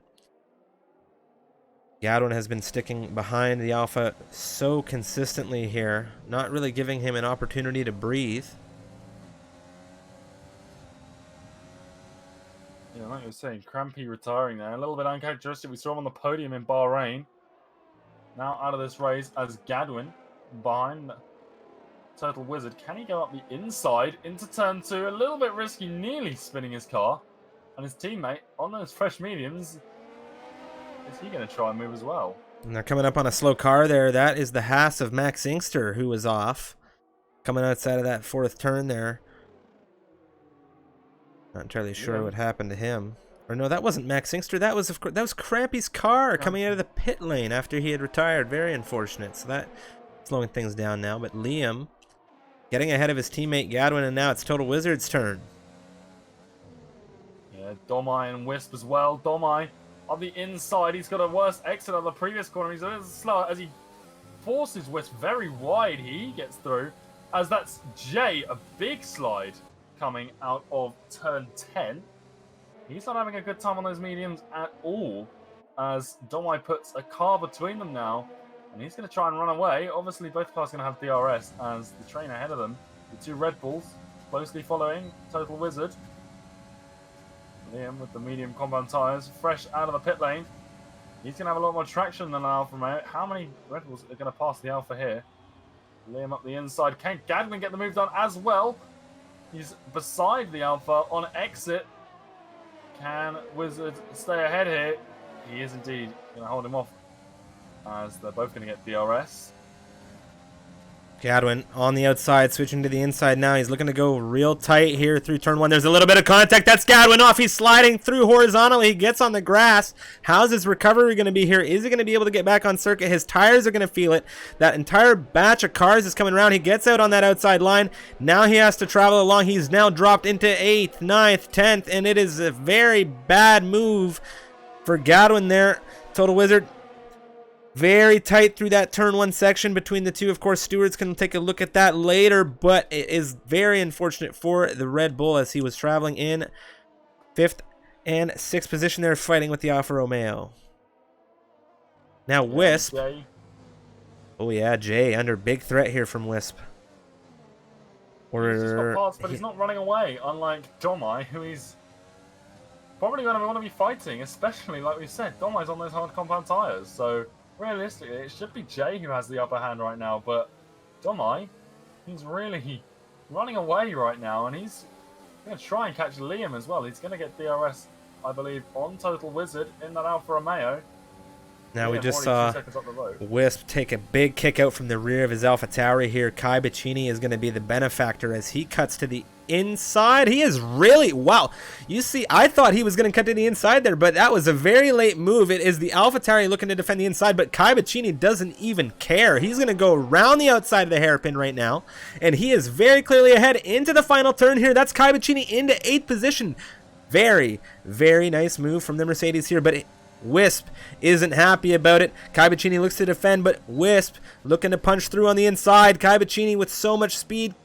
Gadwin has been sticking behind the Alpha so consistently here, not really giving him an opportunity to breathe. Yeah, like you were saying, Crampy retiring there. A little bit uncharacteristic. We saw him on the podium in Bahrain. Now out of this race as Gadwin behind Total Wizard. Can he go up the inside into turn 2? A little bit risky, nearly spinning his car. And his teammate on those fresh mediums, is he going to try and move as well? And they're coming up on a slow car there. That is the Haas of Max Inkster, who was off. Coming outside of that fourth turn there. Not entirely sure what happened to him. Or no, that wasn't Max Inkster. That was Crampy's car coming out of the pit lane after he had retired. Very unfortunate. So that slowing things down now. But Liam getting ahead of his teammate Gadwin, and now it's Total Wizard's turn. Yeah, Domai and Wisp as well. Domai on the inside, he's got a worse exit on the previous corner. He's a little slower as he forces Wisp very wide. He gets through, as that's Jay, a big slide coming out of turn 10. He's not having a good time on those mediums at all, as Domai puts a car between them now, and he's going to try and run away. Obviously, both cars are going to have DRS, as the train ahead of them, the two Red Bulls, closely following Total Wizard. Liam with the medium compound tyres, fresh out of the pit lane. He's going to have a lot more traction than an Alfa Romeo. How many Red Bulls are going to pass the Alfa here? Liam up the inside. Can Gadwin get the move done as well? He's beside the Alfa on exit. Can Wizard stay ahead here? He is indeed going to hold him off, as they're both going to get DRS. Gadwin on the outside, switching to the inside now. He's looking to go real tight here through turn 1. There's a little bit of contact. That's Gadwin off. He's sliding through horizontally. He gets on the grass. How's his recovery going to be here? Is he going to be able to get back on circuit? His tires are going to feel it. That entire batch of cars is coming around. He gets out on that outside line. Now he has to travel along. He's now dropped into 8th, 9th, 10th, and it is a very bad move for Gadwin there. Total Wizard very tight through that turn 1 section between the two. Of course, stewards can take a look at that later, but it is very unfortunate for the Red Bull, as he was traveling in 5th and 6th position there, fighting with the Alfa Romeo. Now Wisp. Oh yeah, Jay under big threat here from Wisp. He's just got parts, but he's not running away, unlike Domai, who he's probably going to want to be fighting, especially, like we said, Domai's on those hard compound tyres, so realistically, it should be Jay who has the upper hand right now, but Domai, he's really running away right now, and he's going to try and catch Liam as well. He's going to get DRS, I believe, on Total Wizard in that Alfa Romeo. Now we just saw Wisp take a big kick out from the rear of his Alpha Tauri here. Kai Bacchini is going to be the benefactor as he cuts to the inside. He is really, wow. You see, I thought he was going to cut to the inside there, but that was a very late move. It is the Alpha Tauri looking to defend the inside, but Kai Bacchini doesn't even care. He's going to go around the outside of the hairpin right now, and he is very clearly ahead into the final turn here. That's Kai Bacchini into 8th position. Very, very nice move from the Mercedes here, but Wisp isn't happy about it. Kai Bacchini looks to defend, but Wisp looking to punch through on the inside. Kai Bacchini with so much speed.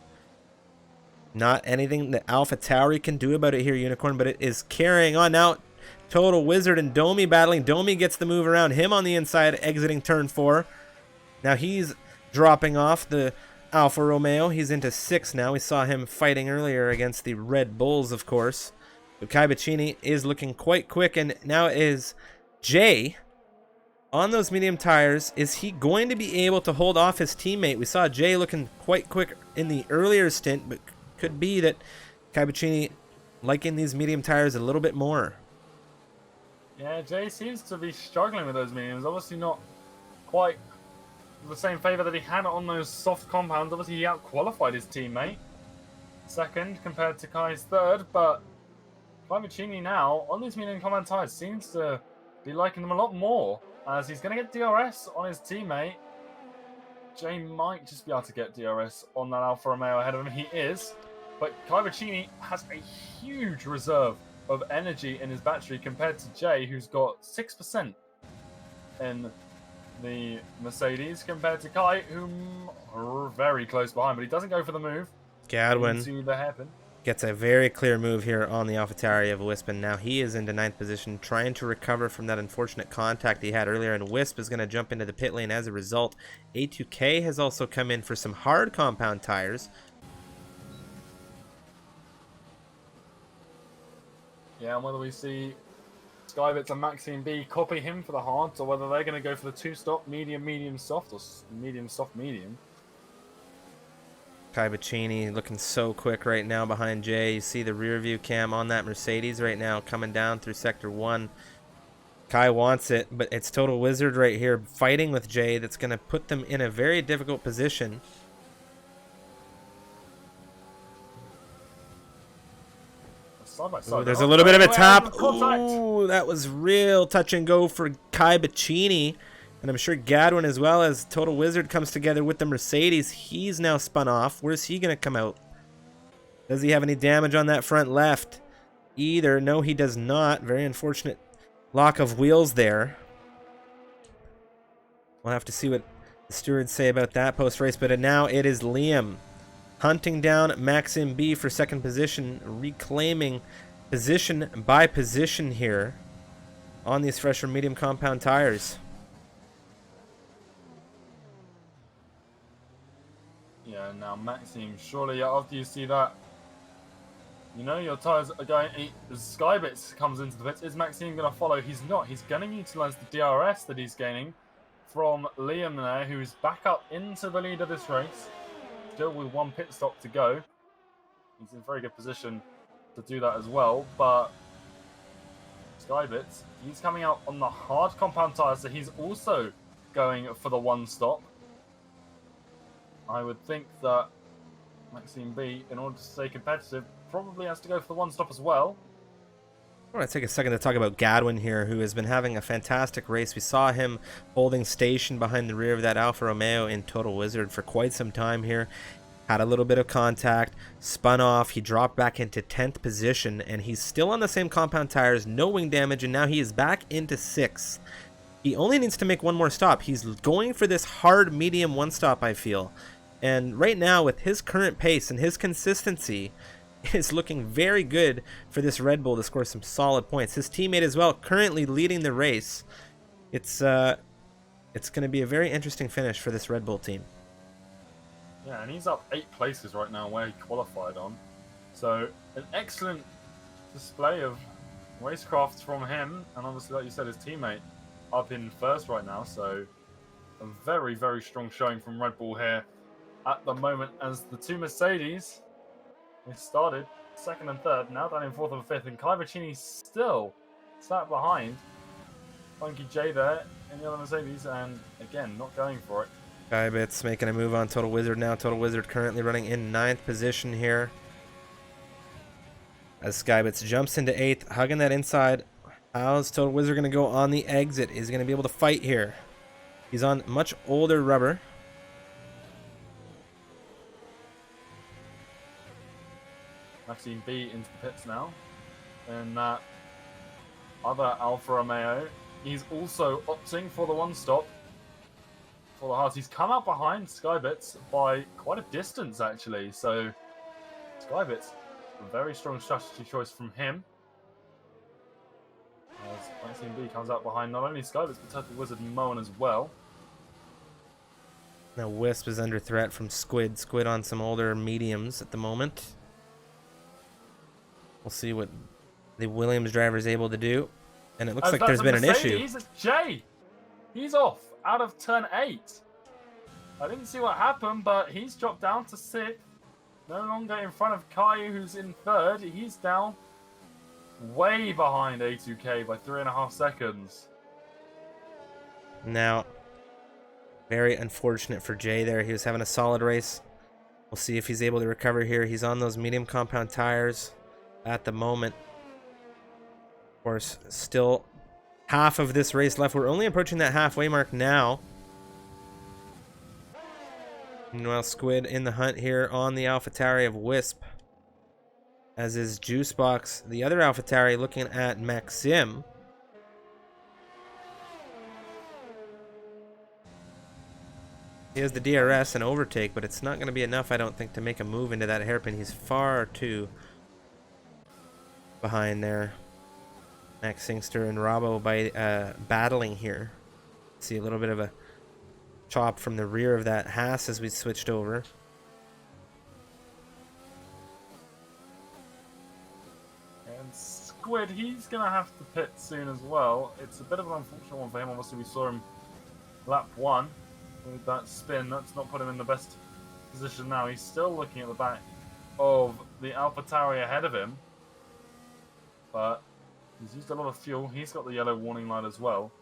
Not anything that Alpha Tauri can do about it here, Unicorn, but it is carrying on. Now, Total Wizard and Domi battling. Domi gets the move around him on the inside, exiting turn 4. Now he's dropping off the Alfa Romeo. He's into 6th now. We saw him fighting earlier against the Red Bulls, of course. But Kai Bacchini is looking quite quick, and now is Jay on those medium tires. Is he going to be able to hold off his teammate? We saw Jay looking quite quick in the earlier stint, but could be that Kai Bacchini liking these medium tires a little bit more. Yeah, Jay seems to be struggling with those mediums. Obviously not quite the same favour that he had on those soft compounds. Obviously he out-qualified his teammate. Second compared to Kai's third, but Kai Bacchini now on these medium compound tires seems to be liking them a lot more, as he's going to get DRS on his teammate. Jay might just be able to get DRS on that Alfa Romeo ahead of him. He is, but Kai Bacchini has a huge reserve of energy in his battery compared to Jay, who's got 6% in the Mercedes, compared to Kai, whom are very close behind, but he doesn't go for the move. Gadwin Into the hairpin. gets a very clear move here on the AlphaTauri of Wisp, and now he is into 9th position, trying to recover from that unfortunate contact he had earlier, and Wisp is going to jump into the pit lane as a result. A2K has also come in for some hard compound tires. Yeah, and whether we see Skybits and Maxime B copy him for the hards, or whether they're going to go for the two-stop medium, medium, soft, or medium, soft, medium. Kai Bacchini looking so quick right now behind Jay. You see the rear view cam on that Mercedes right now coming down through Sector 1. Kai wants it, but it's Total Wizard right here fighting with Jay. That's going to put them in a very difficult position. Side by side. Ooh, there's a little bit of a tap. Ooh, that was real touch and go for Kai Bacchini. And I'm sure Gadwin, as well as Total Wizard, comes together with the Mercedes. He's now spun off. Where's he going to come out? Does he have any damage on that front left? Either. No, he does not. Very unfortunate lock of wheels there. We'll have to see what the stewards say about that post-race. But now it is Liam hunting down Maxim B for second position, reclaiming position by position here on these fresher medium compound tires. Yeah, now Maxime, surely after you see that, you know your tires are going. Skybits comes into the pits. Is Maxime going to follow? He's not. He's going to utilize the DRS that he's gaining from Liam there, who's back up into the lead of this race. Still with one pit stop to go. He's in very good position to do that as well. But Skybits, he's coming out on the hard compound tires, so he's also going for the one stop. I would think that Maxime B, in order to stay competitive, probably has to go for the one stop as well. I want to take a second to talk about Gadwin here, who has been having a fantastic race. We saw him holding station behind the rear of that Alfa Romeo in Total Wizard for quite some time here. Had a little bit of contact, spun off, he dropped back into 10th position, and he's still on the same compound tires, no wing damage, and now he is back into 6th. He only needs to make one more stop. He's going for this hard medium one stop, I feel. And right now, with his current pace and his consistency, is looking very good for this Red Bull to score some solid points. His teammate as well, currently leading the race. It's going to be a very interesting finish for this Red Bull team. Yeah, and he's up 8 places right now where he qualified on. So an excellent display of racecraft from him, and obviously, like you said, his teammate up in first right now. So a very, very strong showing from Red Bull here at the moment, as the two Mercedes, they started second and third, now down in fourth and fifth, and Kai Bacchini still sat behind Funky J there in the other Mercedes, and again, not going for it. Skybits making a move on Total Wizard now. Total Wizard currently running in 9th position here, as Skybits jumps into 8th, hugging that inside. How's Total Wizard going to go on the exit? Is he going to be able to fight here? He's on much older rubber. Maxime B into the pits now. And that other Alfa Romeo, he's also opting for the one stop for the hards. He's come out behind Skybits by quite a distance, actually. So Skybits, a very strong strategy choice from him. As Maxime B comes out behind not only Skybits, but Total Wizard and Moen as well. Now Wisp is under threat from Squid. Squid on some older mediums at the moment. We'll see what the Williams driver is able to do. And it looks As like that's there's a been an issue. Mercedes, it's Jay. He's off out of turn 8. I didn't see what happened, but he's dropped down to 6th. No longer in front of Caillou, who's in 3rd. He's down way behind A2K by 3.5 seconds. Now, very unfortunate for Jay there. He was having a solid race. We'll see if he's able to recover here. He's on those medium compound tires at the moment. Of course, still half of this race left. We're only approaching that halfway mark now. Meanwhile, Squid in the hunt here on the AlphaTauri of Wisp. As is Juicebox, the other AlphaTauri, looking at Maxim. He has the DRS and overtake, but it's not going to be enough, I don't think, to make a move into that hairpin. He's far too behind there. Max Singster and Robbo by battling here. See a little bit of a chop from the rear of that Haas as we switched over. And Squid, he's going to have to pit soon as well. It's a bit of an unfortunate one for him. Obviously, we saw him lap 1 with that spin. That's not put him in the best position now. He's still looking at the back of the AlphaTauri ahead of him. But he's used a lot of fuel. He's got the yellow warning light as well.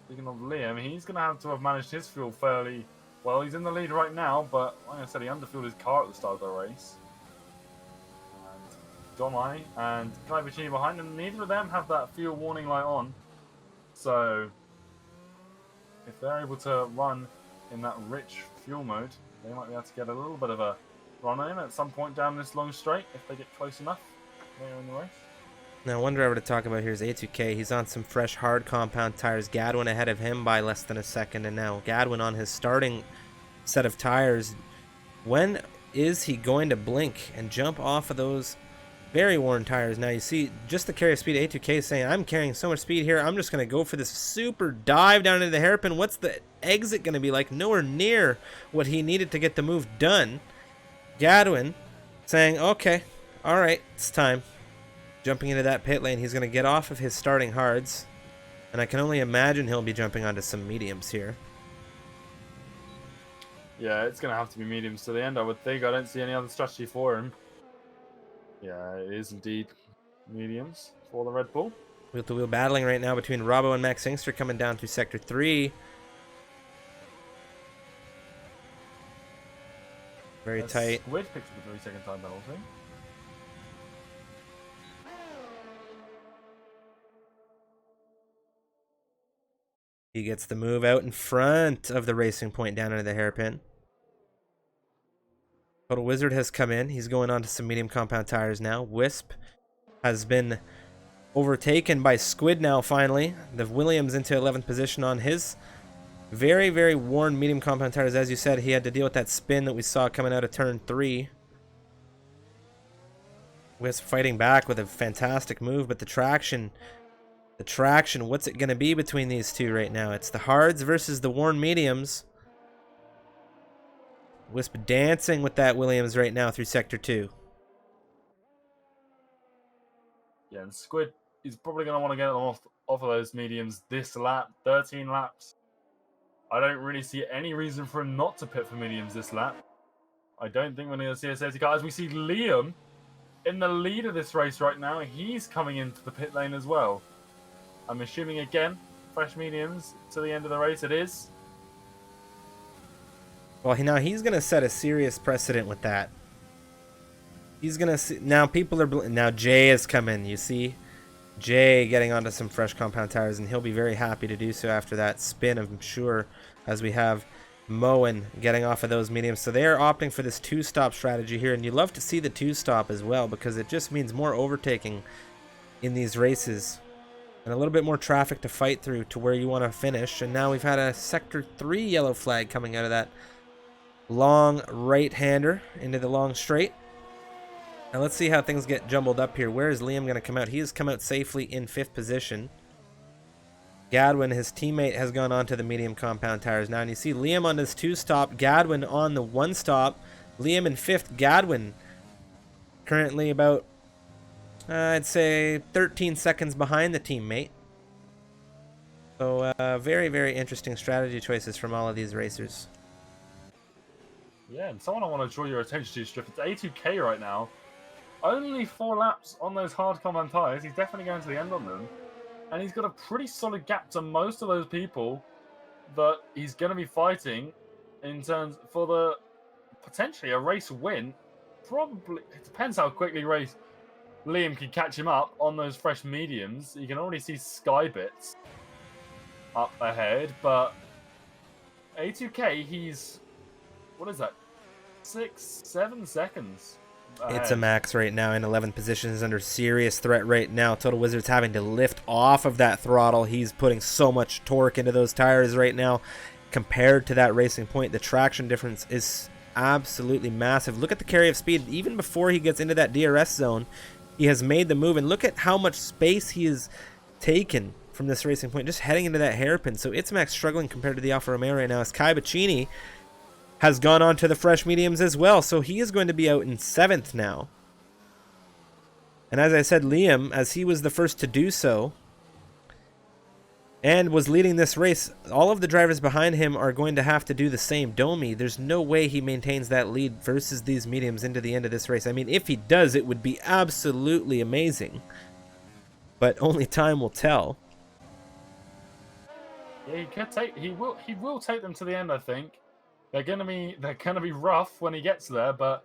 Speaking of Liam, he's going to have managed his fuel fairly well. He's in the lead right now, but like I said, he underfueled his car at the start of the race. And Donai and Kai Bicini behind him, neither of them have that fuel warning light on. So, if they're able to run in that rich fuel mode, they might be able to get a little bit of a run in at some point down this long straight if they get close enough later in the race. Now, one driver to talk about here is A2K. He's on some fresh hard compound tires. Gadwin ahead of him by less than a second, and now Gadwin on his starting set of tires. When is he going to blink and jump off of those very worn tires? Now you see just the carry speed. A2K saying, I'm carrying so much speed here, I'm just going to go for this super dive down into the hairpin. What's the exit going to be like? Nowhere near what he needed to get the move done. Gadwin saying, okay, all right, it's time. Jumping into that pit lane, he's going to get off of his starting hards, and I can only imagine he'll be jumping onto some mediums here. Yeah, it's going to have to be mediums to the end, I would think. I don't see any other strategy for him. Yeah, it is indeed mediums for the Red Bull. Wheel-to-wheel battling right now between Robbo and Max Singster coming down through Sector 3. Very tight. Squid picks up a 3-second time penalty. He gets the move out in front of the racing point down into the hairpin. Total Wizard has come in. He's going on to some medium compound tires now. Wisp has been overtaken by Squid now finally. The Williams into 11th position on his very, very worn medium compound tires. As you said, he had to deal with that spin that we saw coming out of turn 3. Wisp fighting back with a fantastic move, but the traction, what's it going to be between these two right now? It's the hards versus the worn mediums. Wisp dancing with that Williams right now through Sector 2. Yeah, and Squid is probably going to want to get them off of those mediums this lap. 13 laps. I don't really see any reason for him not to pit for mediums this lap. I don't think we're going to see a safety car. As we see Liam in the lead of this race right now, he's coming into the pit lane as well. I'm assuming, again, fresh mediums to the end of the race. It is. Well, now he's going to set a serious precedent with that. He's going to see... Now people are... Now Jay has come in, you see? Jay getting onto some fresh compound tires, and he'll be very happy to do so after that spin, I'm sure, as we have Moen getting off of those mediums. So they are opting for this two-stop strategy here, and you love to see the two-stop as well, because it just means more overtaking in these races and a little bit more traffic to fight through to where you want to finish. And now we've had a Sector 3 yellow flag coming out of that long right-hander into the long straight. Now let's see how things get jumbled up here. Where is Liam going to come out? He has come out safely in 5th position. Gadwin, his teammate, has gone on to the medium compound tires now. And you see Liam on this 2-stop, Gadwin on the 1-stop. Liam in 5th, Gadwin currently about I'd say 13 seconds behind the teammate. So very, very interesting strategy choices from all of these racers. Yeah, and someone I want to draw your attention to, Striff, it's A2K right now. Only 4 laps on those hard compound tyres. He's definitely going to the end on them. And he's got a pretty solid gap to most of those people that he's going to be fighting in terms for the potentially a race win. Probably, it depends how quickly Liam can catch him up on those fresh mediums. You can already see Skybits up ahead, but A2K, he's, what is that, 6-7 seconds ahead. It's a Max right now in 11th position, is under serious threat right now. Total Wizard's having to lift off of that throttle. He's putting so much torque into those tires right now compared to that Racing Point. The traction difference is absolutely massive. Look at the carry of speed. Even before he gets into that DRS zone, he has made the move, and look at how much space he has taken from this Racing Point just heading into that hairpin. So it's Max struggling compared to the Alfa Romeo right now, as Kai Bacchini has gone on to the fresh mediums as well. So he is going to be out in 7th now. And as I said, Liam, as he was the first to do so and was leading this race, all of the drivers behind him are going to have to do the same. Domi, there's no way he maintains that lead versus these mediums into the end of this race. I mean, if he does, it would be absolutely amazing. But only time will tell. Yeah, he will take them to the end, I think. They're gonna be rough when he gets there, but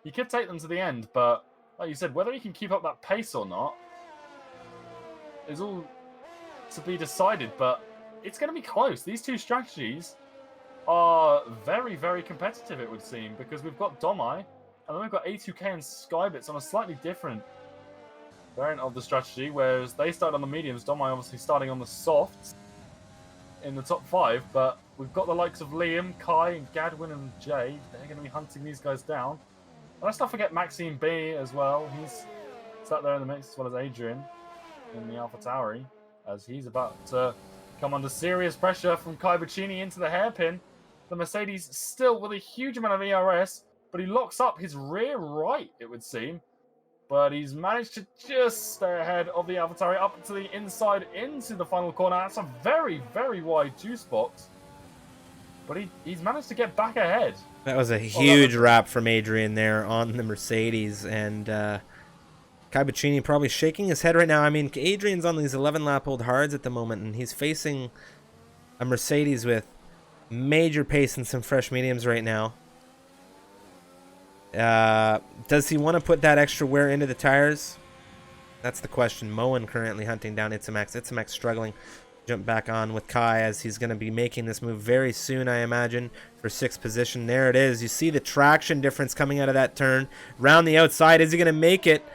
he could take them to the end. But like you said, whether he can keep up that pace or not is all to be decided. But it's gonna be close. These two strategies are very, very competitive, it would seem, because we've got Domai, and then we've got A2K and Skybits on a slightly different variant of the strategy, whereas they start on the mediums, Domai obviously starting on the softs in the top 5, but we've got the likes of Liam, Kai, and Gadwin and Jay. They're going to be hunting these guys down. And let's not forget Maxime B as well. He's sat there in the mix, as well as Adrian in the AlphaTauri, as he's about to come under serious pressure from Kai Bacchini into the hairpin. The Mercedes still with a huge amount of ERS, but he locks up his rear right, it would seem. But he's managed to just stay ahead of the AlphaTauri up to the inside into the final corner. That's a very, very wide juice box. But he's managed to get back ahead. That was a huge wrap from Adrian there on the Mercedes. And Kai Bacchini probably shaking his head right now. I mean, Adrian's on these 11-lap-old hards at the moment, and he's facing a Mercedes with major pace and some fresh mediums right now. Does he want to put that extra wear into the tires? That's the question. Moen currently hunting down Itamax. Itamax struggling. Jump back on with Kai as he's going to be making this move very soon, I imagine, for 6th position. There it is. You see the traction difference coming out of that turn. Round the outside. Is he going to make it?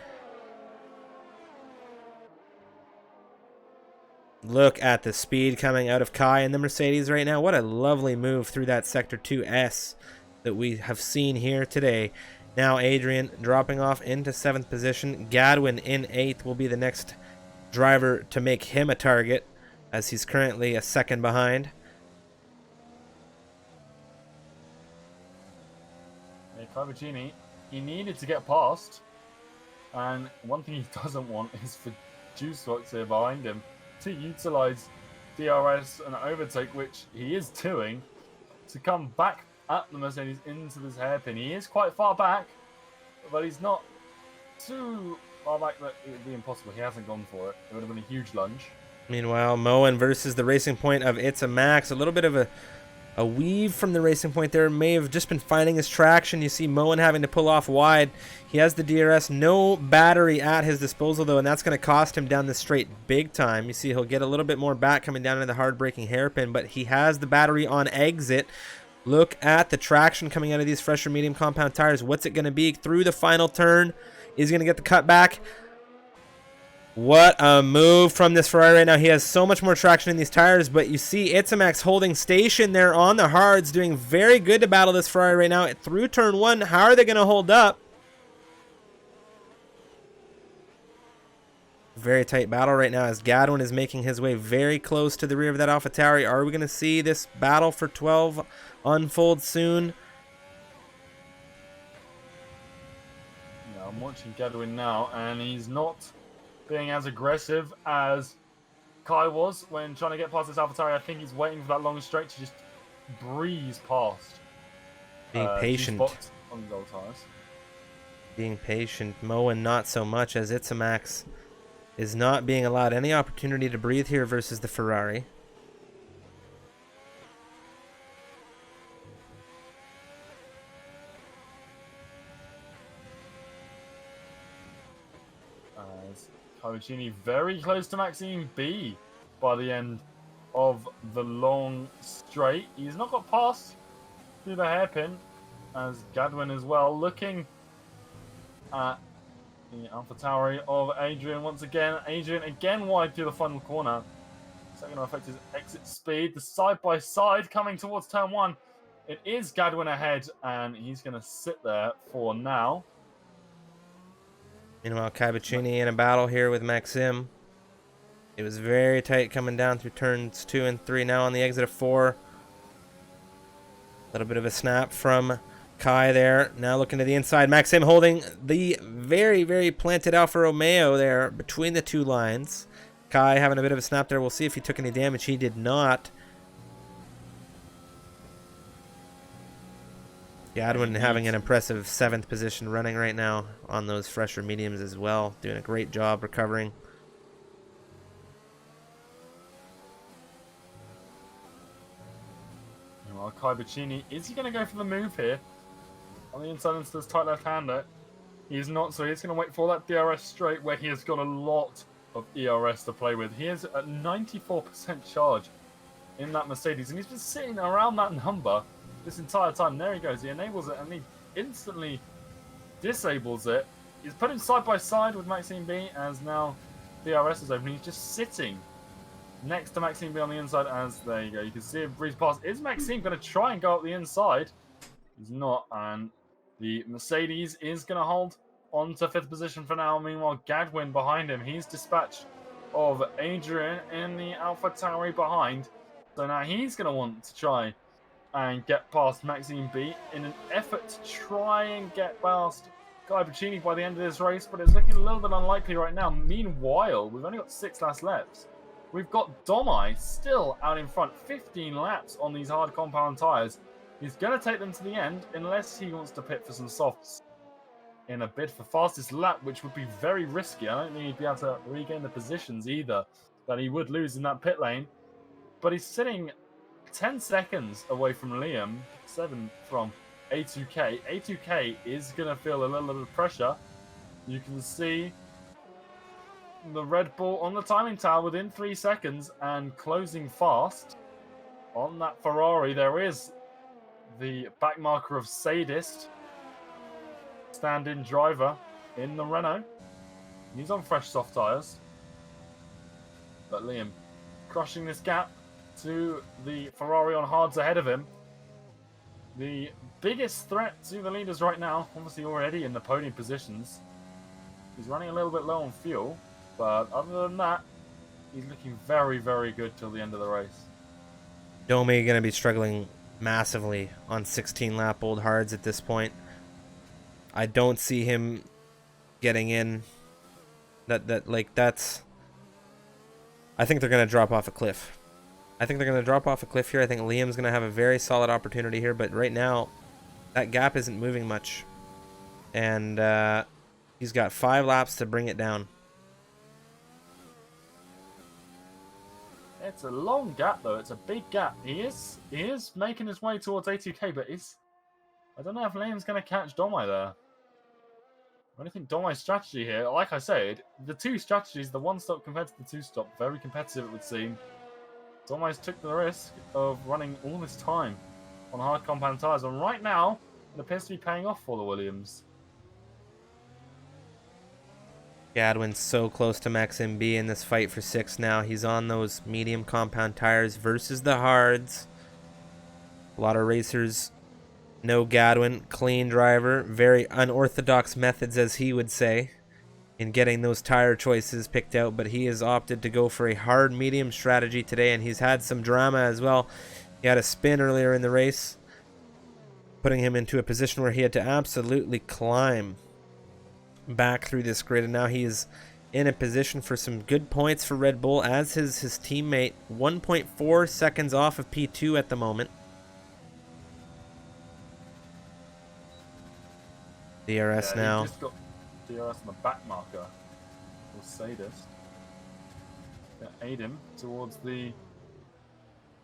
Look at the speed coming out of Kai and the Mercedes right now. What a lovely move through that Sector 2S that we have seen here today. Now Adrian dropping off into 7th position. Gadwin in 8th will be the next driver to make him a target, as he's currently a second behind. Kai Bacchini, he needed to get past, and one thing he doesn't want is for Juice Box here behind him to utilize DRS and overtake, which he is doing, to come back at the Mercedes into this hairpin. He is quite far back, but he's not too far back that it would be impossible. He hasn't gone for it. It would have been a huge lunge. Meanwhile, Moen versus the Racing Point of Itamax. A little bit of a weave from the Racing Point there. May have just been finding his traction. You see Moen having to pull off wide. He has the DRS. No battery at his disposal, though, and that's going to cost him down the straight big time. You see he'll get a little bit more back coming down into the hard-braking hairpin, but he has the battery on exit. Look at the traction coming out of these fresher medium compound tires. What's it going to be through the final turn? Is he going to get the cut back? What a move from this Ferrari right now. He has so much more traction in these tires, but you see Itamax holding station there on the hards, doing very good to battle this Ferrari right now through turn 1. How are they going to hold up? Very tight battle right now as Gadwin is making his way very close to the rear of that AlphaTauri. Are we going to see this battle for 12 unfold soon? No, I'm watching Gadwin now, and he's not being as aggressive as Kai was when trying to get past this AlphaTauri. I think he's waiting for that long straight to just breeze past. Being patient. G-Spot on the old tires. Being patient. Moen not so much, as Itamax is not being allowed any opportunity to breathe here versus the Ferrari. As Cavaccini very close to Maxime B by the end of the long straight. He's not got past through the hairpin, as Gadwin as well, looking at the AlphaTauri of Adrian once again. Adrian again wide through the final corner. Is that going to affect his exit speed? The side-by-side coming towards turn one. It is Gadwin ahead, and he's going to sit there for now. Meanwhile, Cavaccini in a battle here with Maxim. It was very tight coming down through turns 2 and 3. Now on the exit of 4. A little bit of a snap from Kai there. Now looking to the inside. Maxim holding the very, very planted Alfa Romeo there between the two lines. Kai having a bit of a snap there. We'll see if he took any damage. He did not. Gadwin having an impressive 7th position running right now on those fresher mediums as well. Doing a great job recovering. Well, Cavaccini, is he going to go for the move here? On the inside into this tight left-hander. He's not, so he's going to wait for that DRS straight where he has got a lot of ERS to play with. He is at 94% charge in that Mercedes, and he's been sitting around that number this entire time. There he goes. He enables it, and he instantly disables it. He's put him side by side with Maxime B, as now DRS is open. He's just sitting next to Maxime B on the inside, as there you go. You can see him breeze past. Is Maxime going to try and go up the inside? He's not, and the Mercedes is going to hold on to 5th position for now. Meanwhile, Gadwin behind him. He's dispatched of Adrian in the AlphaTauri behind. So now he's going to want to try and get past Maxime B in an effort to try and get past Cavaccini by the end of this race, but it's looking a little bit unlikely right now. Meanwhile, we've only got 6 last laps. We've got Domai still out in front, 15 laps on these hard compound tyres. He's going to take them to the end unless he wants to pit for some softs in a bid for fastest lap, which would be very risky. I don't think he'd be able to regain the positions either that he would lose in that pit lane. But he's sitting 10 seconds away from Liam, 7 from A2K. A2K is going to feel a little bit of pressure. You can see the Red Bull on the timing tower within 3 seconds and closing fast. On that Ferrari, there is the back marker of Sadist, stand-in driver in the Renault. He's on fresh soft tyres. But Liam crushing this gap to the Ferrari on hards ahead of him. The biggest threat to the leaders right now, obviously already in the podium positions. He's running a little bit low on fuel, but other than that, he's looking very, very good till the end of the race. Domi going to be struggling massively on 16 lap old hards at this point. I don't see him getting in. That's I think they're going to drop off a cliff. I think they're going to drop off a cliff here. I think Liam's going to have a very solid opportunity here, but right now that gap isn't moving much. And he's got 5 laps to bring it down. It's a long gap, though. It's a big gap. He is making his way towards A2K, but I don't know if Liam's going to catch Domai there. I don't think Domai's strategy here, like I said, the 2 strategies, the 1-stop compared to the 2-stop, very competitive it would seem. Domai's took the risk of running all this time on hard compound tyres, and right now it appears to be paying off for the Williams. Gadwin's so close to Maxim B in this fight for 6 now. He's on those medium compound tires versus the hards. A lot of racers know Gadwin, clean driver, very unorthodox methods, as he would say, in getting those tire choices picked out, but he has opted to go for a hard medium strategy today, and he's had some drama as well. He had a spin earlier in the race, putting him into a position where he had to absolutely climb back through this grid, and now he is in a position for some good points for Red Bull, as his teammate. 1.4 seconds off of P2 at the moment. DRS now. He just got DRS on the back marker. We'll say this. Aid him towards the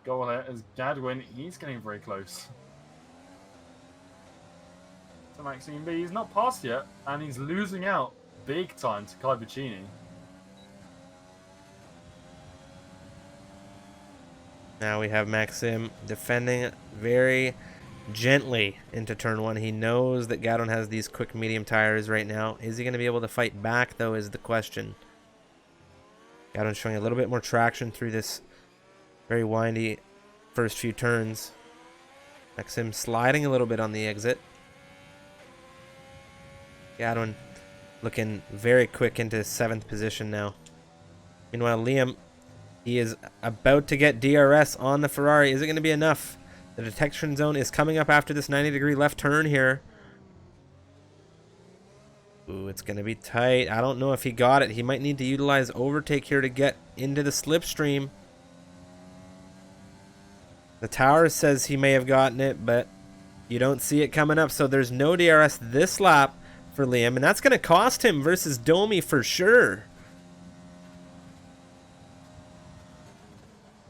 goal here as Gadwin. He's getting very close to Maxime B. He's not passed yet, and he's losing out big time to Kai Buccini. Now we have Maxim defending very gently into turn one. He knows that Gadwin has these quick medium tires right now. Is he going to be able to fight back, though, is the question. Gadwin showing a little bit more traction through this very windy first few turns. Maxim sliding a little bit on the exit. Gadwin looking very quick into 7th position now. Meanwhile, Liam, he is about to get DRS on the Ferrari. Is it going to be enough? The detection zone is coming up after this 90-degree left turn here. Ooh, it's going to be tight. I don't know if he got it. He might need to utilize overtake here to get into the slipstream. The tower says he may have gotten it, but you don't see it coming up. So there's no DRS this lap for Liam, and that's going to cost him versus Domi for sure.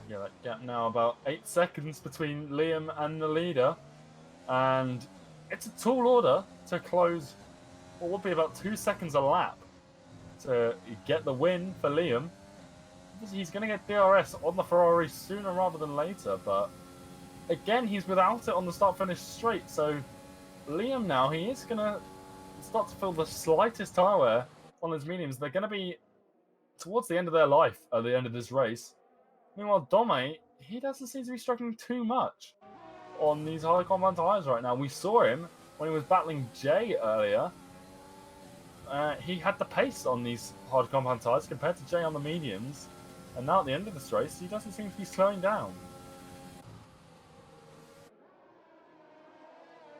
Yeah, that gap now about 8 seconds between Liam and the leader, and it's a tall order to close what would be about 2 seconds a lap to get the win for Liam. He's going to get DRS on the Ferrari sooner rather than later, but again, he's without it on the start-finish straight, so Liam now, he is going to start to feel the slightest tire wear on his mediums. They're going to be towards the end of their life at the end of this race. Meanwhile, Dome, he doesn't seem to be struggling too much on these high compound tires right now. We saw him when he was battling Jay earlier. He had the pace on these hard compound tires compared to Jay on the mediums. And now at the end of this race, he doesn't seem to be slowing down.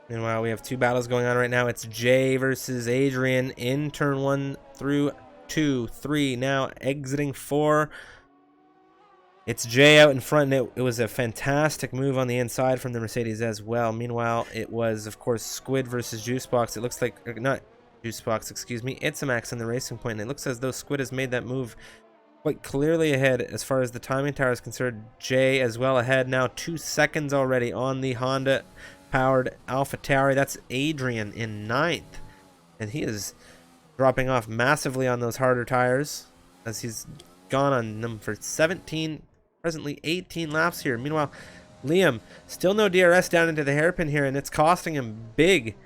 Meanwhile, we have 2 battles going on right now. It's Jay versus Adrian in turn 1 through 2, 3. Now exiting 4. It's Jay out in front, and it was a fantastic move on the inside from the Mercedes as well. Meanwhile, it was, of course, Squid versus Juicebox. It looks like, not Juicebox, excuse me, Itamax in the Racing Point. And it looks as though Squid has made that move quite clearly ahead as far as the timing tower is concerned. Jay as well ahead now, 2 seconds already on the Honda-powered AlphaTauri. That's Adrian in 9th, and he is dropping off massively on those harder tires as he's gone on them for 17, presently 18 laps here. Meanwhile, Liam, still no DRS down into the hairpin here, and it's costing him big.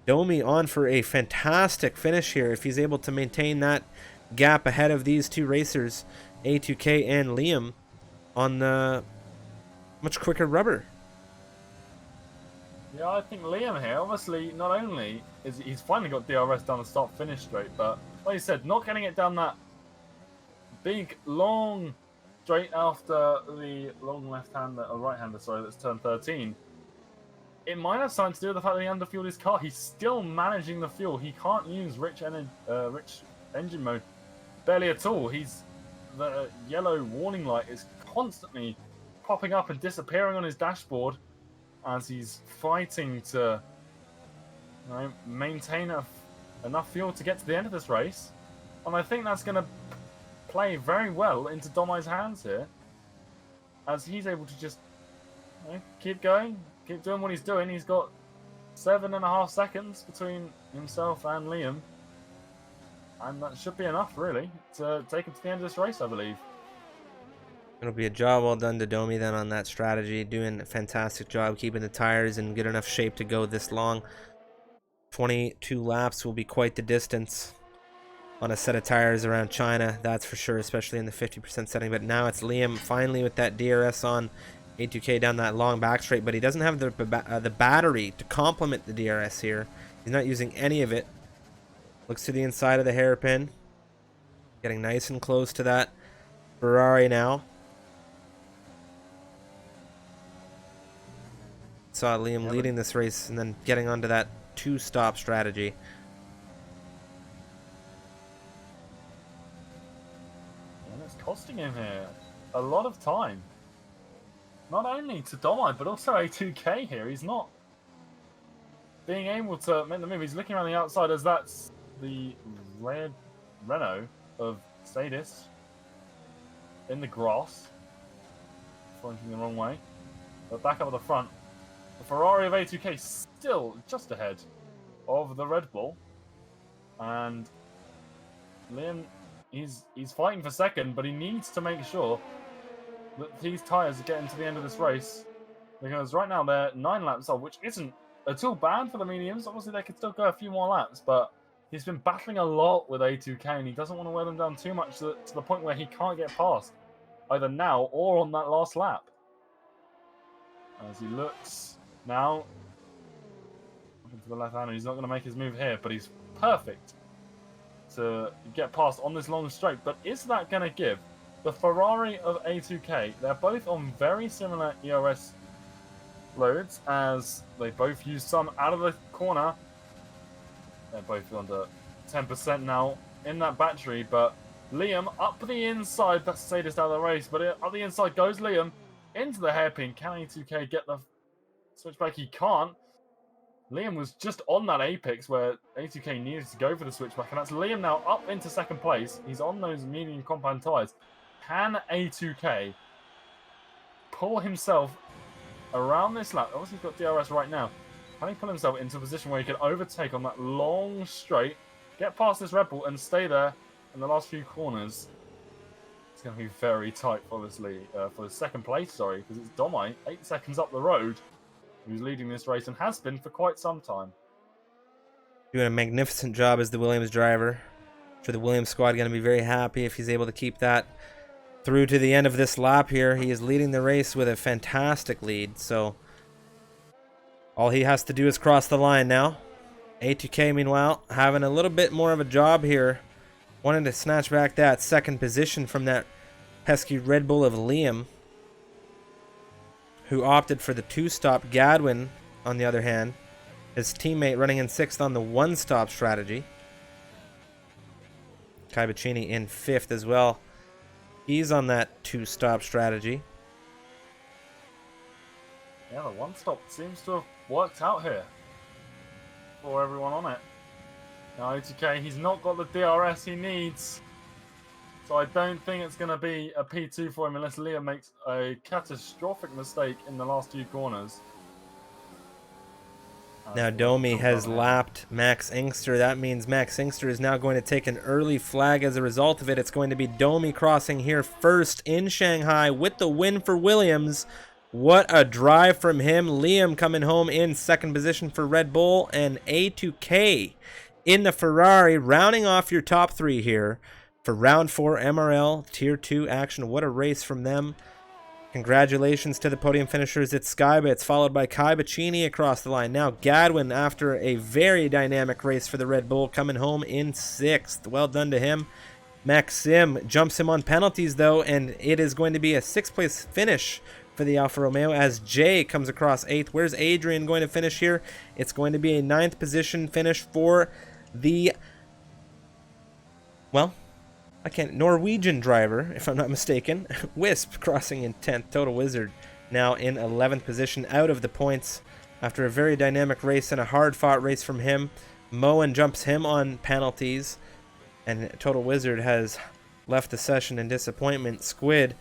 Domi on for a fantastic finish here if he's able to maintain that gap ahead of these 2 racers, A2K and Liam, on the much quicker rubber. Yeah, I think Liam here, obviously, not only is he's finally got DRS down the start-finish straight, but like you said, not getting it down that big, long straight after the long left-hander, or right-hander, sorry, that's turn 13. It might have something to do with the fact that he underfueled his car. He's still managing the fuel. He can't use rich engine mode barely at all. The yellow warning light is constantly popping up and disappearing on his dashboard as he's fighting to maintain enough fuel to get to the end of this race. And I think that's going to play very well into Domi's hands here, as he's able to just keep going, keep doing what he's doing. He's got 7.5 seconds between himself and Liam, and that should be enough, really, to take him to the end of this race, I believe. It'll be a job well done to Domi then on that strategy, doing a fantastic job keeping the tires in good enough shape to go this long. 22 laps will be quite the distance on a set of tires around China, that's for sure, especially in the 50% setting. But now it's Liam finally with that DRS on A2K down that long back straight, but he doesn't have the battery to complement the DRS here. He's not using any of it. Looks to the inside of the hairpin, getting nice and close to that Ferrari now. Saw Liam leading this race and then getting onto that 2-stop strategy. him here a lot of time. Not only to Domai, but also A2K here. He's not being able to make the move. He's looking around the outside as that's the red Renault of Sadis in the grass. Flanking the wrong way. But back up at the front. The Ferrari of A2K still just ahead of the Red Bull. And Liam, he's fighting for second, but he needs to make sure that these tyres are getting to the end of this race. Because right now they're 9 laps off, which isn't at all bad for the mediums. Obviously they could still go a few more laps, but he's been battling a lot with A2K and he doesn't want to wear them down too much to the point where he can't get past, either now or on that last lap. As he looks now looking to the left hand, he's not going to make his move here, but he's perfect to get past on this long straight. But is that going to give the Ferrari of A2K, they're both on very similar ERS loads as they both use some out of the corner. They're both under 10% now in that battery, but Liam up the inside, that's Sadist out of the race, but up the inside goes Liam into the hairpin. Can A2K get the switchback? He can't. Liam was just on that apex where A2K needed to go for the switchback, and that's Liam now up into second place. He's on those medium compound tyres. Can A2K pull himself around this lap? Obviously he's got DRS right now. Can he pull himself into a position where he can overtake on that long straight, get past this Red Bull and stay there in the last few corners? It's going to be very tight, obviously, for the second place, sorry, because it's Domai, 8 seconds up the road, who's leading this race and has been for quite some time. Doing a magnificent job as the Williams driver. I'm sure the Williams squad going to be very happy if he's able to keep that through to the end of this lap here. He is leading the race with a fantastic lead, so all he has to do is cross the line now. A2K, meanwhile, having a little bit more of a job here, wanting to snatch back that second position from that pesky Red Bull of Liam, who opted for the 2-stop. Gadwin, on the other hand, his teammate running in 6th on the 1-stop strategy. Kai Bacchini in 5th as well. He's on that 2-stop strategy. Yeah, the 1-stop seems to have worked out here for everyone on it. Now, A2K, he's not got the DRS he needs, so I don't think it's going to be a P2 for him unless Liam makes a catastrophic mistake in the last 2 corners. Now Domi has lapped Max Inkster. That means Max Inkster is now going to take an early flag as a result of it. It's going to be Domi crossing here first in Shanghai with the win for Williams. What a drive from him. Liam coming home in 2nd position for Red Bull, and A2K in the Ferrari, rounding off your top 3 here for round 4 MRL Tier 2 action. What a race from them. Congratulations to the podium finishers. It's Skybits, followed by Kai Bacchini across the line. Now Gadwin, after a very dynamic race for the Red Bull, coming home in 6th. Well done to him. Maxim jumps him on penalties, though, and it is going to be a 6th place finish for the Alfa Romeo as Jay comes across 8th. Where's Adrian going to finish here? It's going to be a 9th position finish for the, well, Norwegian driver, if I'm not mistaken. Wisp crossing in 10th. Total Wizard now in 11th position, out of the points after a very dynamic race and a hard-fought race from him. Moen jumps him on penalties, and Total Wizard has left the session in disappointment. Squid